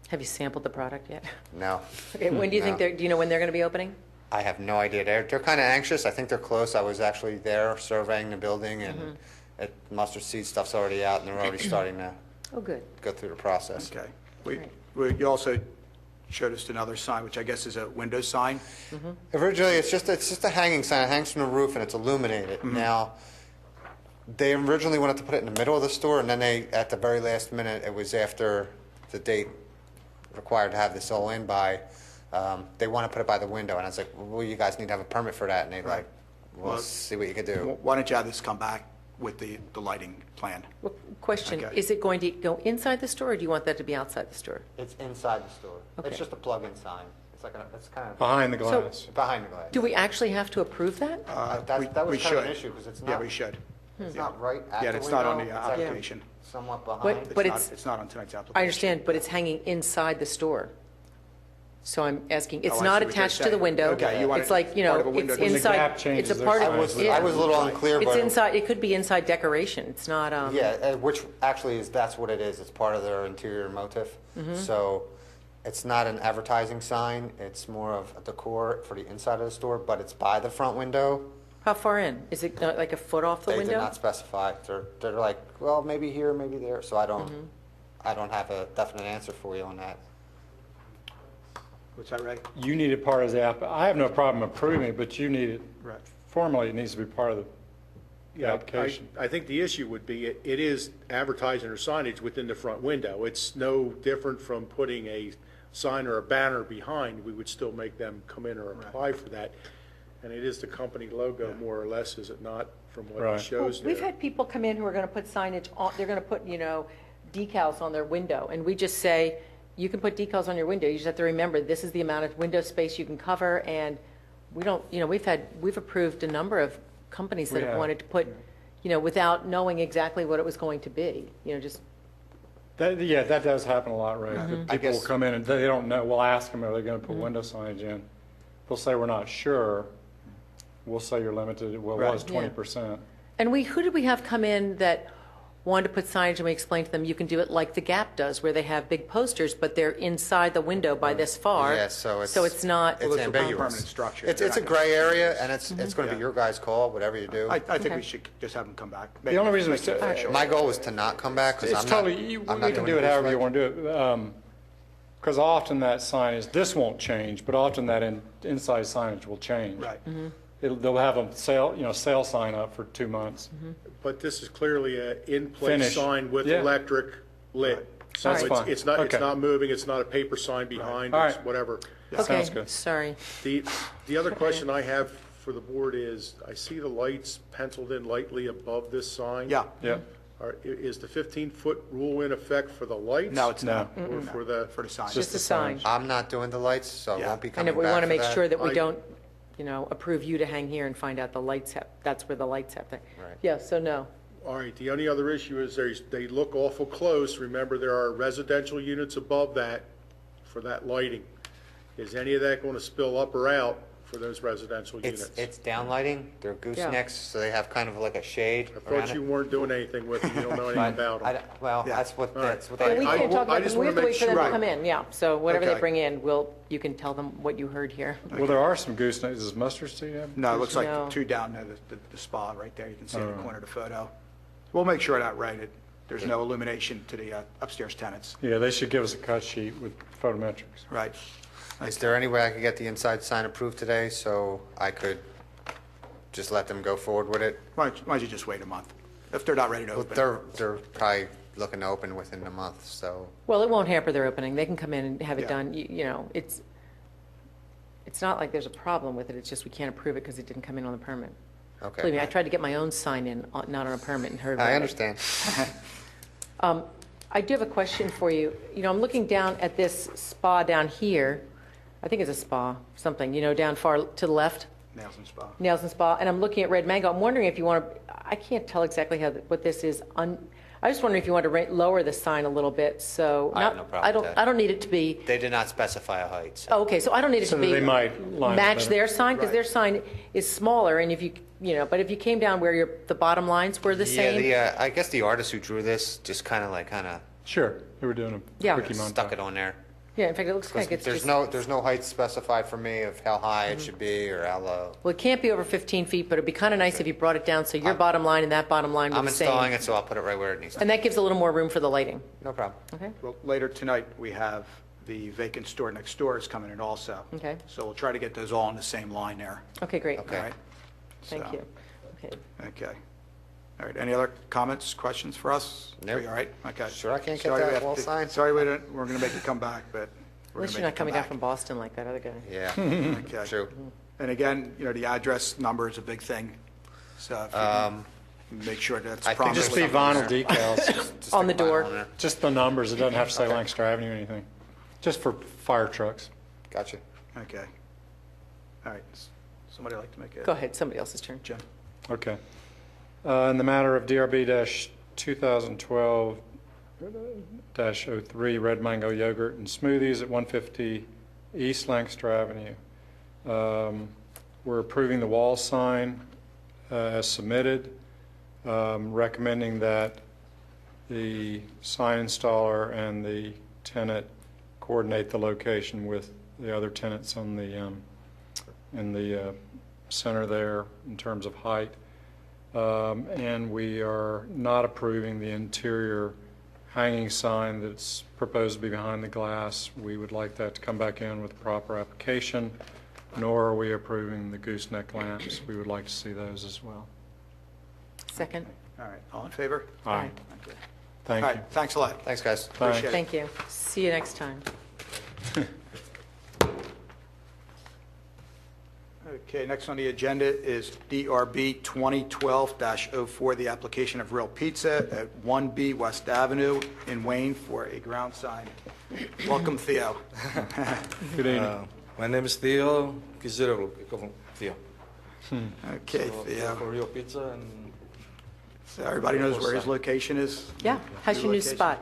Have you sampled the product yet? No. Okay, when do you think No. do you know when they're going to be opening? I have no idea. They're kind of anxious. I think they're close. I was actually there surveying the building, and mustard seed stuff's already out, and they're already starting to Oh, good. go through the process. okay. Right. You also showed us another sign, which I guess is a window sign. Originally, it's just a hanging sign. It hangs from the roof, and it's illuminated. Now, they originally wanted to put it in the middle of the store, and then they, at the very last minute, it was after the date required to have this all in by, they want to put it by the window, and I was like, well, you guys need to have a permit for that, and they like, we'll Well, see what you can do. Why don't you have this come back with the lighting plan? Well, question, Okay. is it going to go inside the store, or do you want that to be outside the store? It's inside the store. Okay. It's just a plug-in sign. It's kind of Behind the glass. behind the glass. Do we actually have to approve that? That was we kind of an should. issue, because it's Yeah, not, we should. it's not right at the Yeah, window. it's not on the actually application. Somewhat behind. But It's not on tonight's application. I understand, but it's hanging inside the store. So I'm asking, it's Oh, I not see what you're attached to the saying. window. Okay, you want It's it like, part of a window. it's When the inside, gap it's changes, a their part size of, will I was a little unclear, it's but. inside, it could be inside decoration. It's not, Yeah, which actually that's what it is. It's part of their interior motif. Mm-hmm. So it's not an advertising sign. It's more of a decor for the inside of the store, but it's by the front window. how far in? Is it like a foot off the They did window? not specify. They're like, well, maybe here, maybe there. So I Mm-hmm. don't have a definite answer for you on that. What's that, Ray? You need it part of the app. I have no problem approving it, but you need it, Right. formally, it needs to be part of the Yeah, application. I think the issue would be, it is advertising or signage within the front window. It's no different from putting a sign or a banner behind. We would still make them come in or apply for that. And it is the company logo, more or less, is it not, from what Right. it shows there? We've had people come in who are going to put signage on, they're going to put, decals on their window, and we just say, you can put decals on your window, you just have to remember, this is the amount of window space you can cover, and we don't, we've approved a number of companies that We have have. wanted to put, without knowing exactly what it was going to be, just, Yeah, that does happen a lot, Ray. Mm-hmm. The I People will guess- come in and they don't know, we'll ask them, are they going to put window signage in? They'll say, we're not sure. We'll say you're limited, well, it was Right. 20%. and who did we have come in that wanted to put signage, and we explained to them, you can do it like the Gap does, where they have big posters, but they're inside the window by this far. Yeah, so it's So it's not, it's Well, it's a ambiguous. permanent structure. It's They're a not gray gonna- area, and it's Mm-hmm. going to be your guys' call, whatever you do. I think Okay. we should just have them come back. The only reason Make it it's- official. My goal was to not come back because It's I'm not. totally, you I'm not can doing do it however you this want to do it. Because often that sign is, this won't change, but often that inside signage will change. Right. They'll have a sale sign up for 2 months. But this is clearly a in-place Finish. sign with Yeah. electric lit. So That's it's- fine. It's not, it's Okay. not moving, it's not a paper sign behind, All it's right. whatever. okay, Sounds good. sorry. The other question I have for the board is, I see the lights penciled in lightly above this sign. Yeah. Yeah. Is the 15-foot rule in effect for the lights? No, it's No. not. Or for the, For the sign. Just a sign. I'm not doing the lights, so I Yeah. won't be I coming know, back but we want to for make that. sure that we I- don't, approve you to hang here and find out the lights have, that's where the lights have to. Right. Yeah, so no. all right, the only other issue is they look awful close. Remember, there are residential units above that for that lighting. Is any of that going to spill up or out for those residential units? It's downlighting. They're goosenecks, so they have kind of like a shade I around thought you it. weren't doing anything with them, you don't know anything about I them. don't- Well, Yeah. that's what All right. they. Well, we I- can't talk I about just them, we have wanna to make wait for them to sure- come in, yeah. So whatever they Okay. bring in, you can tell them what you heard here. Well, there are some goosenecks. Does mustard seed have? No, it looks like No. the two down there, the spa right there. You can see in the corner of the photo. We'll make sure that right. There's no illumination to the upstairs tenants. Yeah, they should give us a cut sheet with photometrics. Right. Is there any way I could get the inside sign approved today so I could just let them go forward with it? Why don't you just wait a month? If they're not ready to Well, open. they're probably looking to open within a month, so. Well, it won't hamper their opening. They can come in and have it Yeah. done, it's It's not like there's a problem with it, it's just we can't approve it because it didn't come in on the permit. Okay. Believe me, I tried to get my own sign in, not on a permit, and heard about it. I understand. I do have a question for you. You know, I'm looking down at this spa down here. I think it's a spa, something, you know, down far to the left, Nails and Spa. Nails and Spa, and I'm looking at Red Mango. I'm wondering if you want to, I can't tell exactly what this is. I just wondering if you want to lower the sign a little bit, so. I have no problem with that. I don't need it to be, They did not specify a height, so. oh, okay, so I don't need it So to that be. they might line up match better. their sign, because Right. their sign is smaller, and if you know, but if you came down where the bottom lines were the same. Yeah, I guess the artist who drew this just kind of Sure, they were doing a Yeah. quickie montage. stuck it on there. Yeah, in fact, it looks like it's There's just. there's no height specified for me of how high it should be or how low. Well, it can't be over 15 feet, but it'd be kind of nice if you brought it down so your bottom line and that bottom line were I'm the same. installing it, so I'll put it right where it needs to. And that gives a little more room for the lighting, No problem. okay? Well, later tonight, we have the vacant store next door is coming in also. Okay. So we'll try to get those all on the same line there. Okay, great. Okay. All right? Thank So, you. Okay. Okay. All right, any other comments, questions for us? Nope. Are you all right? Okay. Sure I can't get Sorry that we have wall to- sign? Sorry, we're going to make you come back, but At we're least going you're to not coming down from Boston like that other guy. Yeah, Okay. true. And again, you know, the address number is a big thing, so if you can make sure that's I think promised. Just be vinyl decals, Just On the stick a vinyl door. on there. just the numbers, it doesn't have to say Lancaster Avenue or anything, just for fire trucks. Gotcha. Okay. All right. Somebody like to make a? Go ahead, somebody else's turn. Jim? Okay. In the matter of DRB-2012-03, Red Mango Yogurt and Smoothies at 150 East Lancaster Avenue. We're approving the wall sign as submitted, recommending that the sign installer and the tenant coordinate the location with the other tenants on the, in the center there in terms of height. And we are not approving the interior hanging sign that's proposed to be behind the glass. We would like that to come back in with the proper application, nor are we approving the gooseneck lamps. We would like to see those as well. Second? All right. All in favor? Aye. Okay. All Thank right. you. Thanks a lot. Thanks, guys. Appreciate it. Thank you. See you next time. Okay, next on the agenda is DRB 2012-04, the application of Real Pizza at 1B West Avenue in Wayne for a ground sign. Welcome, Theo. Good evening. My name is Theo. Considerable Theo. Okay, For Theo. Real Pizza and So everybody knows where his location is? Yeah, how's your new location. spot?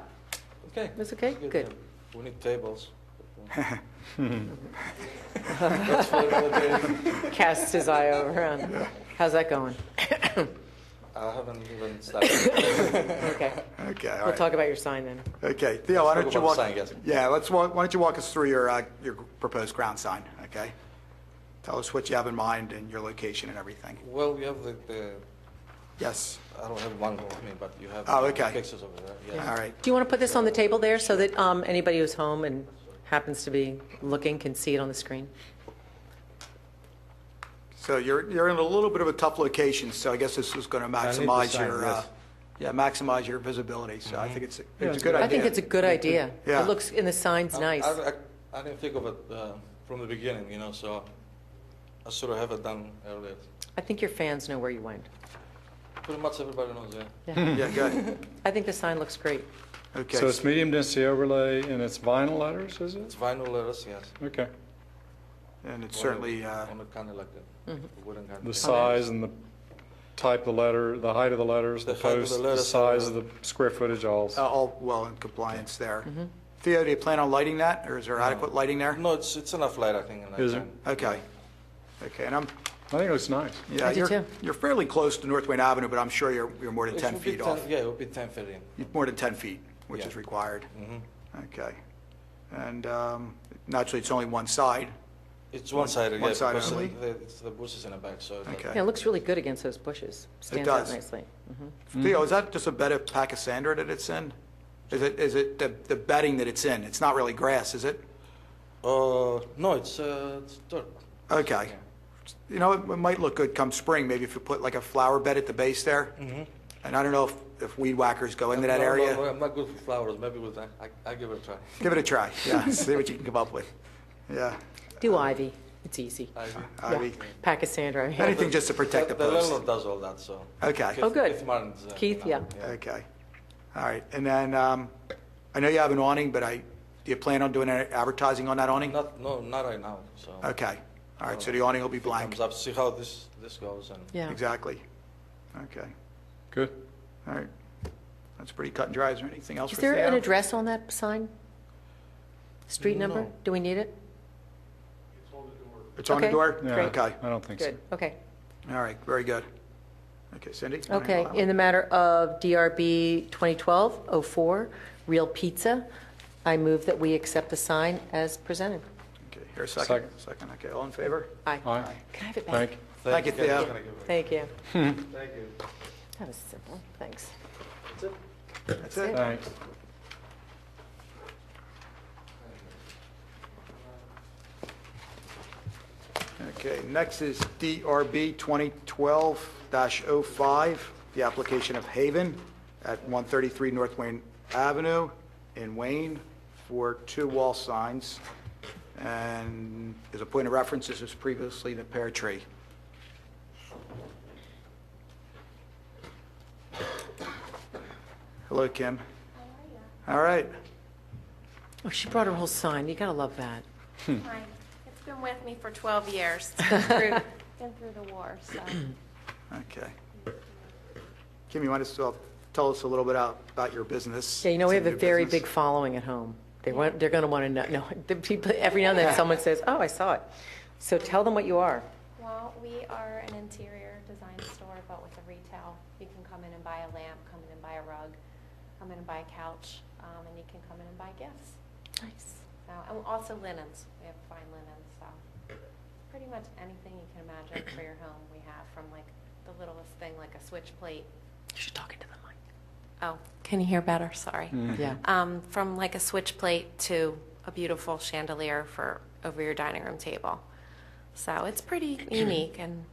okay. It's okay? Good. yeah. We need tables. That's for another day. Casts his eye over. How's that going? I haven't even started. Okay. Okay, all We'll right. talk about your sign then. Okay, Theo, why Let's don't talk you about walk? the sign, yes. Yeah, why don't you walk us through your proposed ground sign, okay? Tell us what you have in mind and your location and everything. Well, we have the Yes, I don't have one with me, but you have Oh, okay. pictures over there. Yeah. all right. Do you want to put this on the table there so that anybody who's home and happens to be looking can see it on the screen? So you're in a little bit of a tough location, so I guess this is going to I need the maximize sign, your, yes. maximize your visibility, so I think it's a good idea. I think it's a good idea. Yeah. It looks, and the sign's nice. I didn't think of it from the beginning, you know, so I should have it done earlier. I think your fans know where you went. Pretty much everybody knows, yeah. Yeah. Yeah, good. I think the sign looks great. Okay. So it's medium density overlay and it's vinyl letters, is It's it? vinyl letters, yes. Okay. And it's certainly, On the kind of like the wooden kind. The size and the type of letter, the height of the letters, the The height of the post, the letters size are- of the square footage, all. all well in compliance there. Theo, do you plan on lighting that, or is there adequate lighting there? No, it's enough light, I think. in Is that there? time. Okay. Okay, and I think it looks nice. yeah, I do too. you're fairly close to North Wayne Avenue, but I'm sure you're more than It 10 would be feet off. Yeah, it would be 10 feet in. You're more than 10 feet, which Yeah. is required. Mhm. Okay. And naturally, it's only one side. It's one-sided, One yeah, side because only? it's the bushes in the back, so. Okay. Yeah, it looks really good against those bushes. Stands out does. nicely. Theo, is that just a bed of pack of sander that it's in? Is it the bedding that it's in? It's not really grass, is it? No, it's dirt. Okay. You know, it might look good come spring, maybe if you put like a flower bed at the base there. And I don't know if weed whackers go into that No, area. No, I'm not good for flowers, maybe with that, I give it a try. Give it a try, yeah, see what you can come up with. Yeah, Do ivy. It's easy. Ivy? Pachysandra. Anything just to protect the The post? landlord does all that, so. Okay. Oh, good. Keith Martin's, Keith, you know, yeah. Okay. All right. And then, I know you have an awning, but do you plan on doing any advertising on that awning? Not right now, so. Okay. All right, so the awning will be If it blank. comes up, see how this goes, and. Yeah. Exactly. Okay. Good. All right. That's pretty cut and dry. Is there anything else Is for there an Seattle? address on that sign? Street number? No. Do we need it? It's on the Okay. door? Yeah, Great. Okay. I don't think so. Good, okay. All right, very good. Okay, Cindy? you wanna Okay, handle that in the matter of DRB 2012-04, Real Pizza, I move that we accept the sign as presented. one? Okay, here a second. Second. Second, okay, all in favor? Aye. Aye. Can I have it back? Thank you. Thank you, Theo. Thank you. Thank you. That was simple, thanks. That's it? Thanks. Okay, next is DRB 2012-05, the application of Haven at 133 North Wayne Avenue in Wayne for 2 wall signs. And as a point of reference, this was previously the pear tree. Hello, Kim. All right. Oh, she brought her whole sign, you gotta love that. Hi. It's been with me for 12 years. It's been through the war, so. Okay. Kim, you want to tell us a little bit about your business? Yeah, you know, we have a Your very business? big following at home. They're gonna wanna know, no, the people, every now and then someone says, oh, I saw it. So tell them what you are. Well, we are an interior design store, but with a retail. You can come in and buy a lamp, come in and buy a rug, come in and buy a couch, and you can come in and buy gifts. Nice. So, and also linens. We have fine linens, so pretty much anything you can imagine for your home we have, from like the littlest thing, like a switch plate. She's talking to the mic. Oh, can you hear better? Sorry. Yeah. From like a switch plate to a beautiful chandelier for over your dining room table. So it's pretty unique, and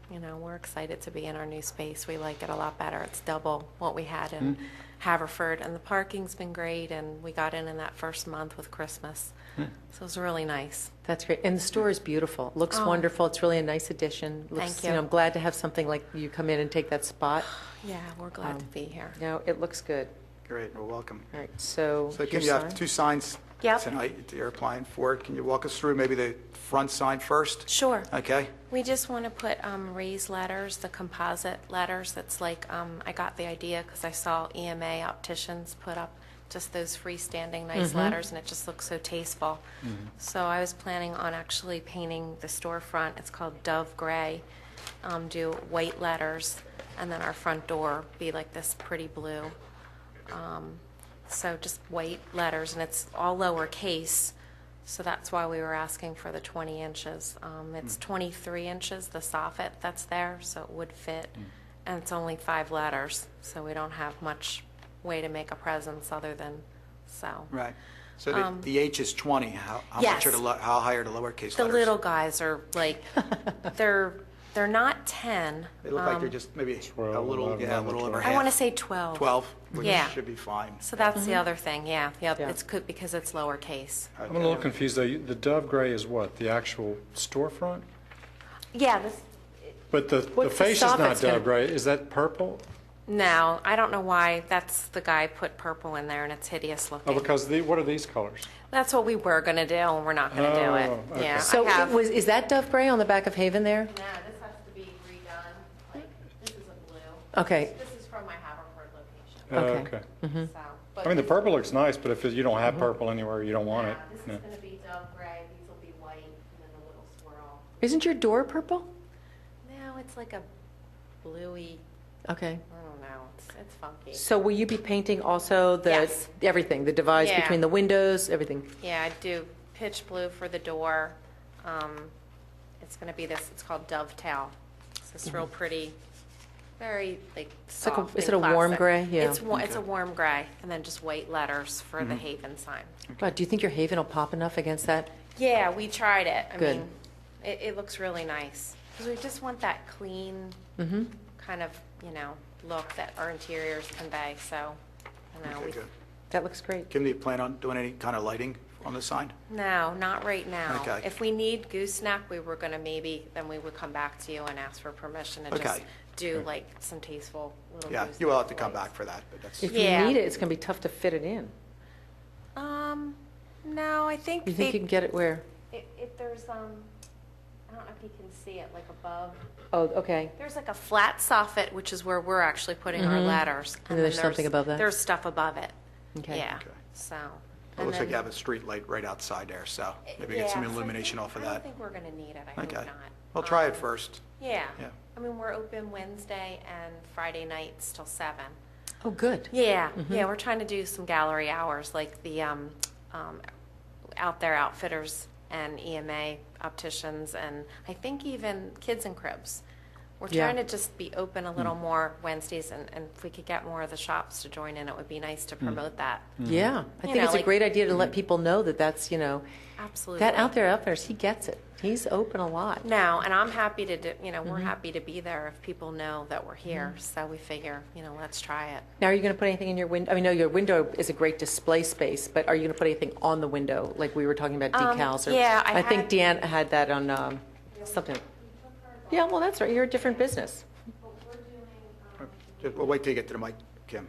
we're excited to be in our new space. We like it a lot better. It's double what we had in Haverford, and the parking's been great, and we got in that first month with Christmas. So it was really nice. That's great. And the store is beautiful. It looks Oh. wonderful. It's really a nice addition. Looks, Thank you. I'm glad to have something like you come in and take that spot. Yeah, we're glad to be here. No, it looks good. Great, well, welcome. All right, so So Kim, your you have sign? 2 signs Yep. tonight that you're applying for. Can you walk us through maybe the front sign first? Sure. Okay? We just want to put raised letters, the composite letters. That's like, I got the idea because I saw EMA opticians put up just those freestanding nice letters, and it just looks so tasteful. So I was planning on actually painting the storefront. It's called Dove Gray. Do white letters, and then our front door be like this pretty blue. So just white letters, and it's all lowercase. So that's why we were asking for the 20 inches. It's 23 inches, the soffit that's there, so it would fit. And it's only 5 letters, so we don't have much way to make a presence other than so. Right. So the H is 20. How much Yes. are how high are the lowercase The letters? little guys are like, they're not 10. They look like they're just maybe a 12, little, 11, a little over 12. half. I want to say 12. 12, which Yeah. should be fine. So that's the other thing, yeah. Yeah. It's good because it's lowercase. I'm a little confused, though. The Dove Gray is what, the actual storefront? Yeah, this, But the What's the face is not soffit's gonna- Dove Gray. Is that purple? no, I don't know why. That's the guy put purple in there, and it's hideous Oh, looking. because what are these colors? That's what we were going to do, and we're not going to do it. Oh, okay. Yeah, So I have. is that Dove Gray on the back of Haven there? No, this has to be redone. Like, this is a blue. Okay. This is from my Haverford location. Okay. Okay. So, but I mean, the this- purple looks nice, but if you don't have purple anywhere, you don't want it. This Yeah. is going to be Dove Gray. These will be white, and then a little swirl. Isn't your door purple? No, it's like a bluey. Okay. I don't know. It's funky. So will you be painting also Yes. everything, the divides Yeah. between the windows, everything? Yeah, I do pitch blue for the door. It's going to be this. It's called Dovetail. It's this real pretty, very like like a- soft. is and it a warm classic. gray? Yeah. It's a warm gray, and then just white letters for the Haven sign. God, do you think your Haven will pop enough against that? Yeah, we tried it. I Good. mean, it looks really nice because we just want that clean kind of look that our interiors convey. So, Okay, good. That looks great. Kim, do you plan on doing any kind of lighting on the sign? No, not right now. Okay. If we need gooseneck, we were gonna then we would come back to you and ask for permission to just Okay. do like some tasteful little Yeah, gooseneck you will have to come lights. back for that, but that's, If Yeah. you need it, it's going to be tough to fit it in. No, I think You think you can get it where? if there's, I don't know if you can see it, like above, Oh, okay. there's like a flat soffit, which is where we're actually putting our letters. And there's something above that? There's stuff above it. Okay. Yeah, Okay. so. it and looks like you then- have a street light right outside there, so maybe get some Yeah, so I illumination think- off of I don't that. think we're gonna need it, I hope Okay. not. Well, try it first. Yeah. Yeah. I mean, we're open Wednesday and Friday nights till 7. Oh, good. Yeah, yeah, we're trying to do some gallery hours, like the Out There Outfitters and EMA opticians, and I think even Kids and Cribs. We're Yeah. trying to just be open a little more Wednesdays, and if we could get more of the shops to join in, it would be nice to promote that. Yeah. I think know, it's a like- great idea to let people know that that's, Absolutely. that Out There Outfitters, he gets it. He's open a lot. No, and I'm happy to do, we're happy to be there if people know that we're here, so we figure, let's try it. Now, are you going to put anything in your window? I mean, no, your window is a great display space, but are you going to put anything on the window, like we were talking about decals? Or yeah, I think Deanne had that on something. Yeah, well, that's right. You're a different business. We'll wait till you get to the mic, Kim.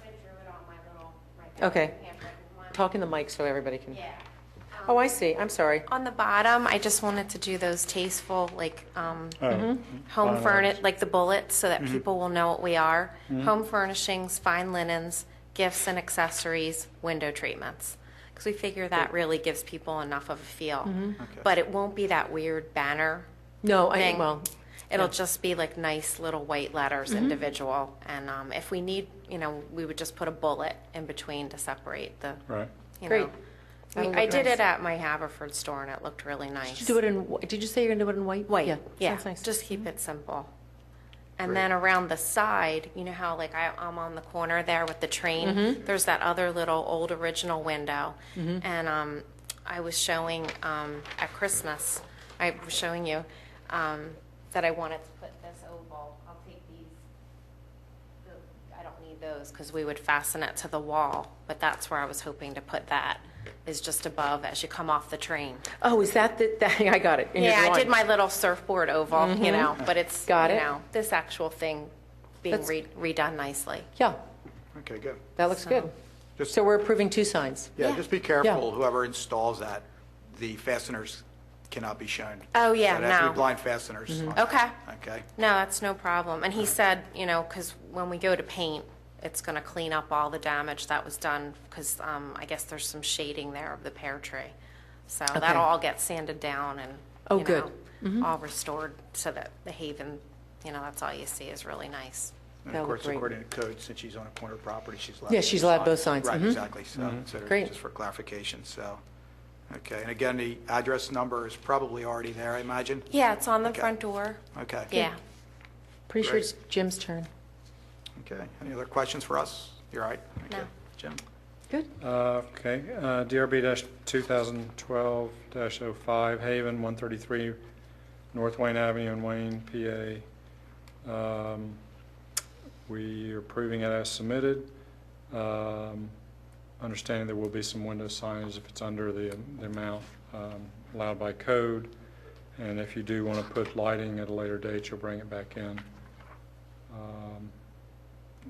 I drew it on my little, Okay. handwritten one. Talk in the mic so everybody can. Yeah. Oh, I see. I'm sorry. On the bottom, I just wanted to do those tasteful, like, home Fine furnish, like the bullets, so that people will know what we are. Home furnishings, fine linens, gifts and accessories, window treatments. Because we figure that really gives people enough of a feel. But it won't be that weird banner No, thing. well, It'll just be like nice little white letters, individual. And if we need, we would just put a bullet in between to separate the, Right. Great. know. That'll I look did nice. it at my Haverford store, and it looked really nice. did you do it in, did you say you're going to do it in white? White, Yeah. yeah, Sounds nice. just keep it simple. And then around the side, you know how like I'm on the corner there with the train? There's that other little old original window. And I was showing, at Christmas, I was showing you that I wanted to put this oval. I'll take these, I don't need those because we would fasten it to the wall, but that's where I was hoping to put that, is just above as you come off the train. Oh, is that I got it. in your Yeah, I drawing. did my little surfboard oval, but it's, Got it. this actual thing being That's- redone nicely. Yeah, Okay, good. that looks good. Just- So we're approving 2 signs. Yeah, Yeah. just be careful, whoever installs that, the fasteners cannot be shown. Oh, yeah, So it has to no. be blind fasteners. on that, Okay. Okay, No, that's no problem. And he said, because when we go to paint, it's going to clean up all the damage that was done, because I guess there's some shading there of the pear tree. So that'll all get sanded down and, Oh, good. all restored so that the haven, that's all you see is really nice. and That of would course, great. according to code, since she's on a corner property, she's allowed. Yeah, to she's do allowed sign. both signs. Right, Mhm. exactly, so, Great. just for clarification, so, okay, and again, the address number is probably already there, I imagine? Yeah, it's on the Okay. front door. Okay. Yeah. Pretty sure Great. it's Jim's turn. Okay, any other questions for us? You're all right? No. Okay. Jim? Good. Okay, DRB-2012-05 Haven, 133 North Wayne Avenue in Wayne, PA. We are approving it as submitted. Understanding there will be some window signage if it's under the amount allowed by code. And if you do want to put lighting at a later date, you'll bring it back in.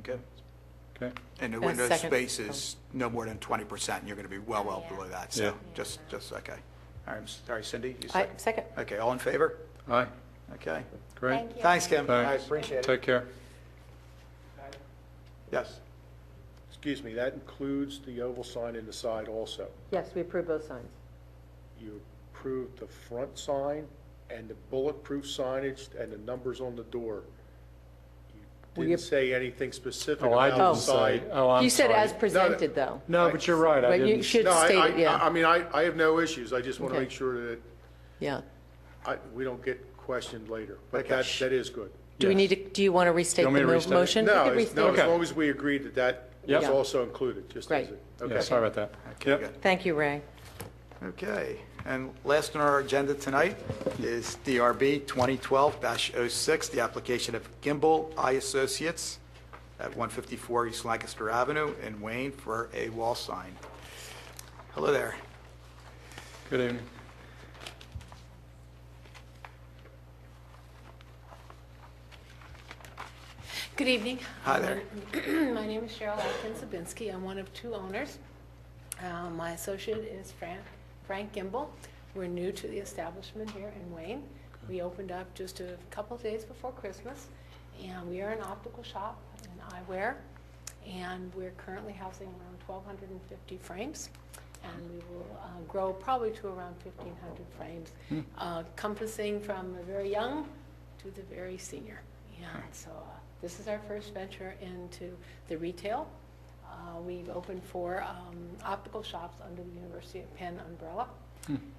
Okay. Okay? And the And a window second. space is no more than 20%, and you're going to be well Yeah. below that, Yeah. so just, okay. All right, sorry, Cindy, you I, second? second. Okay, all in favor? Aye, Okay. great. Thank you. Thanks, Kim. I Thanks. appreciate it. Take care. Yes. Excuse me, that includes the oval sign in the side also. Yes, we approve both signs. You approved the front sign and the bulletproof signage and the numbers on the door. You We didn't ap- say anything specific Oh, I about the didn't say, side. oh, I'm You said sorry. as presented, though. No, but you're right, I But you didn't. should No, state it, yeah. I mean, I have no issues. I just want to Okay. make sure that Yeah. we don't get questioned later. But Okay. that is good. Do we Yes. need to, do you want to restate You want me the to restate it? motion? No, We can as restate no, it. as Okay. long as we agreed that Yep. was also included, just as Great. it. Yeah, Okay. sorry about that. Okay, Yep. good. Thank you, Ray. Okay, and last on our agenda tonight is DRB 2012-06, the application of Gimbal Eye Associates at 154 East Lancaster Avenue in Wayne for a wall sign. Hello there. Good evening. Good evening. Hi there. My name is Cheryl Atkins-Zabinski. I'm one of two owners. My associate is Frank Gimbel. We're new to the establishment here in Wayne. We opened up just a couple of days before Christmas, and we are an optical shop in eyewear, and we're currently housing around 1,250 frames, and we will grow probably to around 1,500 frames, encompassing from the very young to the very senior. And so this is our first venture into the retail. We've opened 4 optical shops under the University of Penn umbrella,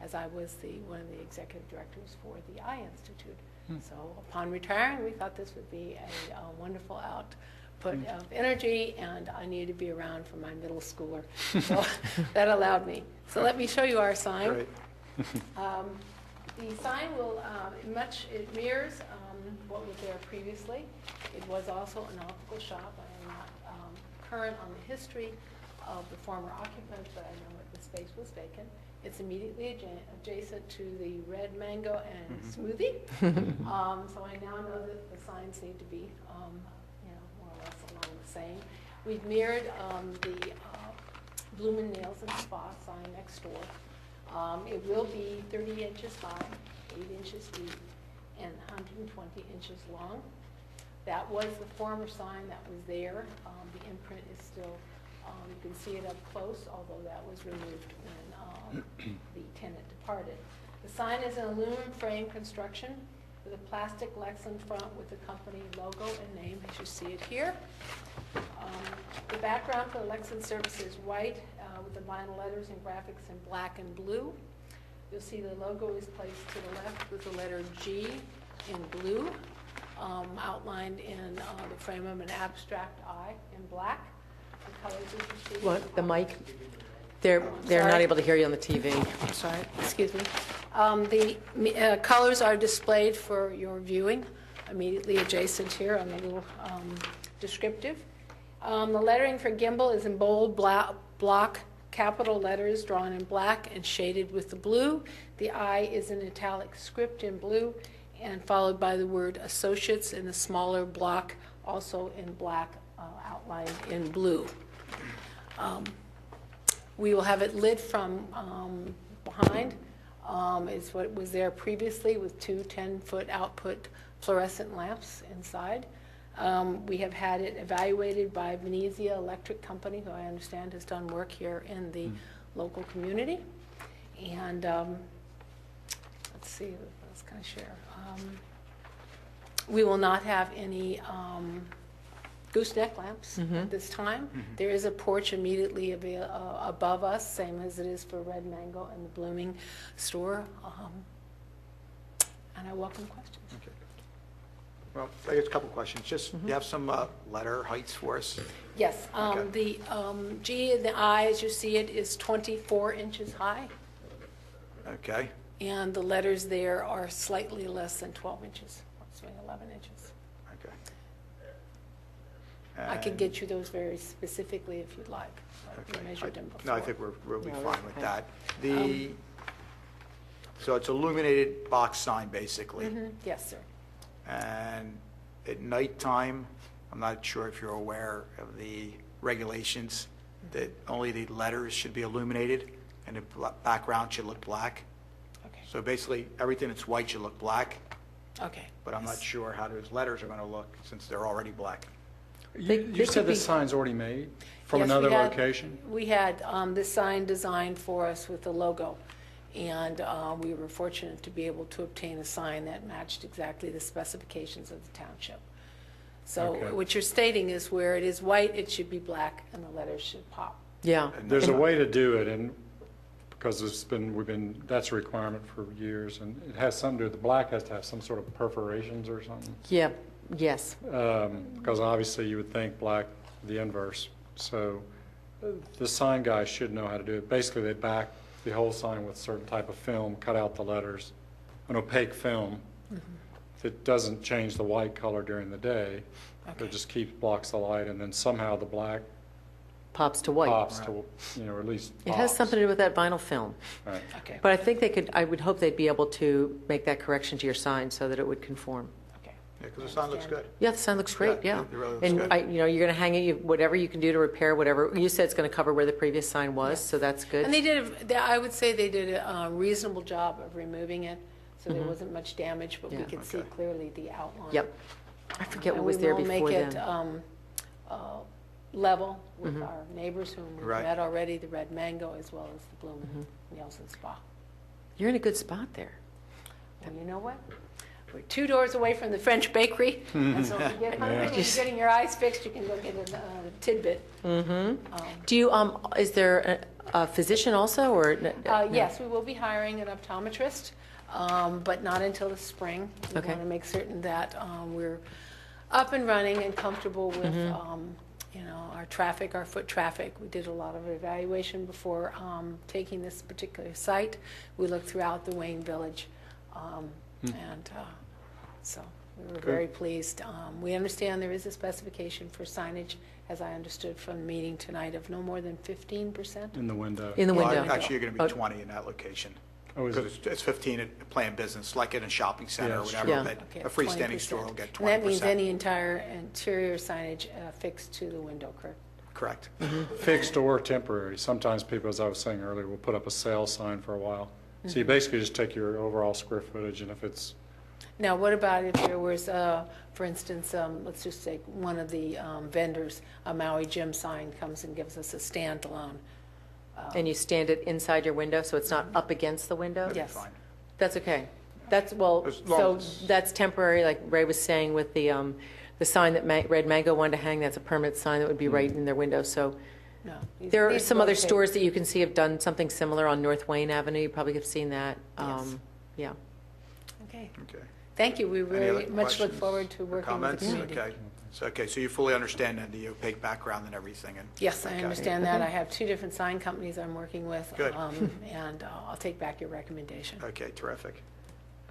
as I was one of the executive directors for the Eye Institute. So upon retiring, we thought this would be a wonderful output of energy, and I needed to be around for my middle schooler. So that allowed me. So let me show you our sign. Great. The sign will, it mirrors what was there previously. It was also an optical shop. I am not current on the history of the former occupants, but I know that the space was vacant. It's immediately adjacent to the Red Mango and Smoothie. So I now know that the signs need to be, more or less along the same. We've mirrored the Bloomin' Nails and Spa sign next door. It will be 30 inches high, 8 inches deep, and 120 inches long. That was the former sign that was there. The imprint is still, you can see it up close, although that was removed when the tenant departed. The sign is an aluminum frame construction with a plastic Lexan front with the company logo and name, as you see it here. The background for the Lexan service is white with the vinyl letters and graphics in black and blue. You'll see the logo is placed to the left with the letter G in blue, outlined in the frame of an abstract eye in black. The colors as you see. What, the mic? They're not Sorry. able to hear you on the TV. I'm sorry, excuse me. The colors are displayed for your viewing, immediately adjacent here on the little descriptive. The lettering for Gimbal is in bold block capital letters drawn in black and shaded with the blue. The I is in italic script in blue, and followed by the word associates in a smaller block, also in black, outlined in blue. We will have it lit from behind. It's what was there previously with 2 10-foot output fluorescent lamps inside. We have had it evaluated by Venezia Electric Company, who I understand has done work here in the local community. And let's see, what else can I share? We will not have any gooseneck lamps at this time. There is a porch immediately above us, same as it is for Red Mango and the Blooming store. And I welcome questions. Okay. Well, I guess a couple questions. Just, you have some letter heights for us? Yes, Okay. the G in the I, as you see it, is 24 inches high, Okay. and the letters there are slightly less than 12 inches, approximately 11 inches. Okay. I can And- get you those very specifically if you'd like. We Okay. measured them before. No, I think we'll be No, fine we're with fine. that. So it's illuminated box sign, basically. Yes, sir. And at nighttime, I'm not sure if you're aware of the regulations, that only the letters should be illuminated and the background should look black. Okay, So basically, everything that's white should look black, okay. but I'm not sure how those letters are going to look since they're already black. They You said could the be- sign's already made from Yes, we another had- location? We had this sign designed for us with the logo, and we were fortunate to be able to obtain a sign that matched exactly the specifications of the township. So Okay. what you're stating is where it is white, it should be black, and the letters should pop. Yeah. There's a way to do it, and because that's a requirement for years, and it has something to do, the black has to have some sort of perforations or something. Yeah, yes. Because obviously you would think black, the inverse. So the sign guys should know how to do it. Basically, they back the whole sign with a certain type of film, cut out the letters, an opaque film, that doesn't change the white color during the day. Okay. It just blocks the light, and then somehow the black Pops to white. pops to, or at least It has pops. something to do with that vinyl film. Right. Okay, But I think they could, I would hope they'd be able to make that correction to your sign so that it would conform. okay. Yeah, because the sign looks good. Yeah, the sign looks great, Yeah, yeah. it really looks And good. you're going to hang it, whatever you can do to repair, whatever. You said it's going to cover where the previous sign was, so that's good. And I would say they did a reasonable job of removing it, so there wasn't much damage, but we Yeah. could see Okay. clearly the outline. Yep. I forget what And was there before We will make it then. level with our neighbors whom we've Right. met already, the Red Mango as well as the Bloom Nielsen Spa. You're in a good spot there. Well, you know what? We're 2 doors away from the French bakery, and so if you get hungry and you're getting your eyes fixed, you can go get a tidbit. Do you, is there a physician also, or? Yes, we will be hiring an optometrist, but not until the spring. We Okay. want to make certain that we're up and running and comfortable with, our traffic, our foot traffic. We did a lot of evaluation before taking this particular site. We looked throughout the Wayne Village, and so we were very pleased. We understand there is a specification for signage, as I understood from the meeting tonight, of no more than 15%. In the window. In the Well, window? actually, you're going to Oh. be 20 in that location. Oh, is Because it's 15 at planned business, like in a shopping center Yeah, or it's whatever, true. but Okay, a freestanding 20%. store will get 20%. And that means any entire interior signage affixed to the window, correct? Correct. Fixed or temporary. Sometimes people, as I was saying earlier, will put up a sale sign for a while. So you basically just take your overall square footage, and if it's, Now, what about if there was, for instance, let's just say one of the vendors, a Maui Gym sign comes and gives us a standalone? And you stand it inside your window, so it's not up against the window? That'd be Yes. fine. That's okay. That's, well, As long so as- that's temporary, like Ray was saying with the sign that Red Mango wanted to hang, that's a permanent sign that would be right in their window, so. No. these- There are these some other rotate. stores that you can see have done something similar on North Wayne Avenue, you probably have seen that. Yes. Yeah. Okay, Okay. thank you. We Any very other much look questions forward to or working with the comments? community. Okay. So, so you fully understand then the opaque background and everything? And Yes, I okay. understand that. I have 2 different sign companies I'm working with. Good. And I'll take back your recommendation. Okay, terrific.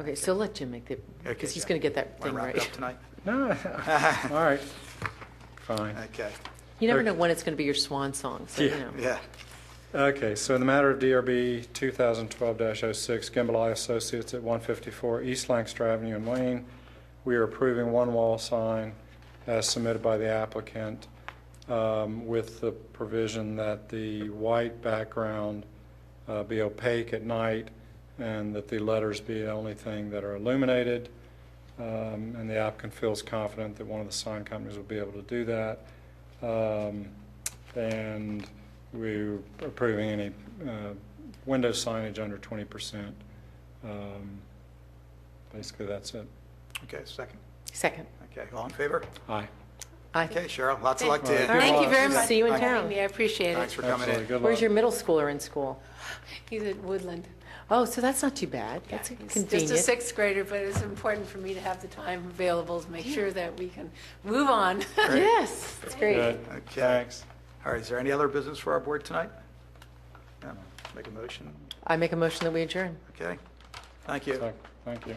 Okay, so let Jim make the, Okay, because he's Jim. going to get that Want thing to wrap it right. up tonight? no, all right, fine. Okay. You never know when it's going to be your swan song, so, you Yeah. know. Yeah. Okay, so in the matter of DRB 2012-06, Gimbal Associates at 154 East Lancaster Avenue in Wayne, we are approving one wall sign as submitted by the applicant with the provision that the white background be opaque at night and that the letters be the only thing that are illuminated. And the applicant feels confident that one of the sign companies will be able to do that. And we're approving any window signage under 20%. Basically, that's it. Okay, second. Second. Okay, all in favor? Aye. Aye. Okay, Cheryl, lots of luck to you. All right. Thank you very Good much. see you in for having town. me. I appreciate Thanks it. for coming Absolutely. in. Good Where's luck. your middle schooler in school? He's at Woodland. Oh, so that's not too bad. That's He's convenient. just a 6th grader, but it's important for me to have the time available to make sure that we can move on. Yes, that's great. Good. Okay. Thanks. All right, is there any other business for our board tonight? No. Make a motion? I make a motion that we adjourn. Okay. Thank you. Thank you.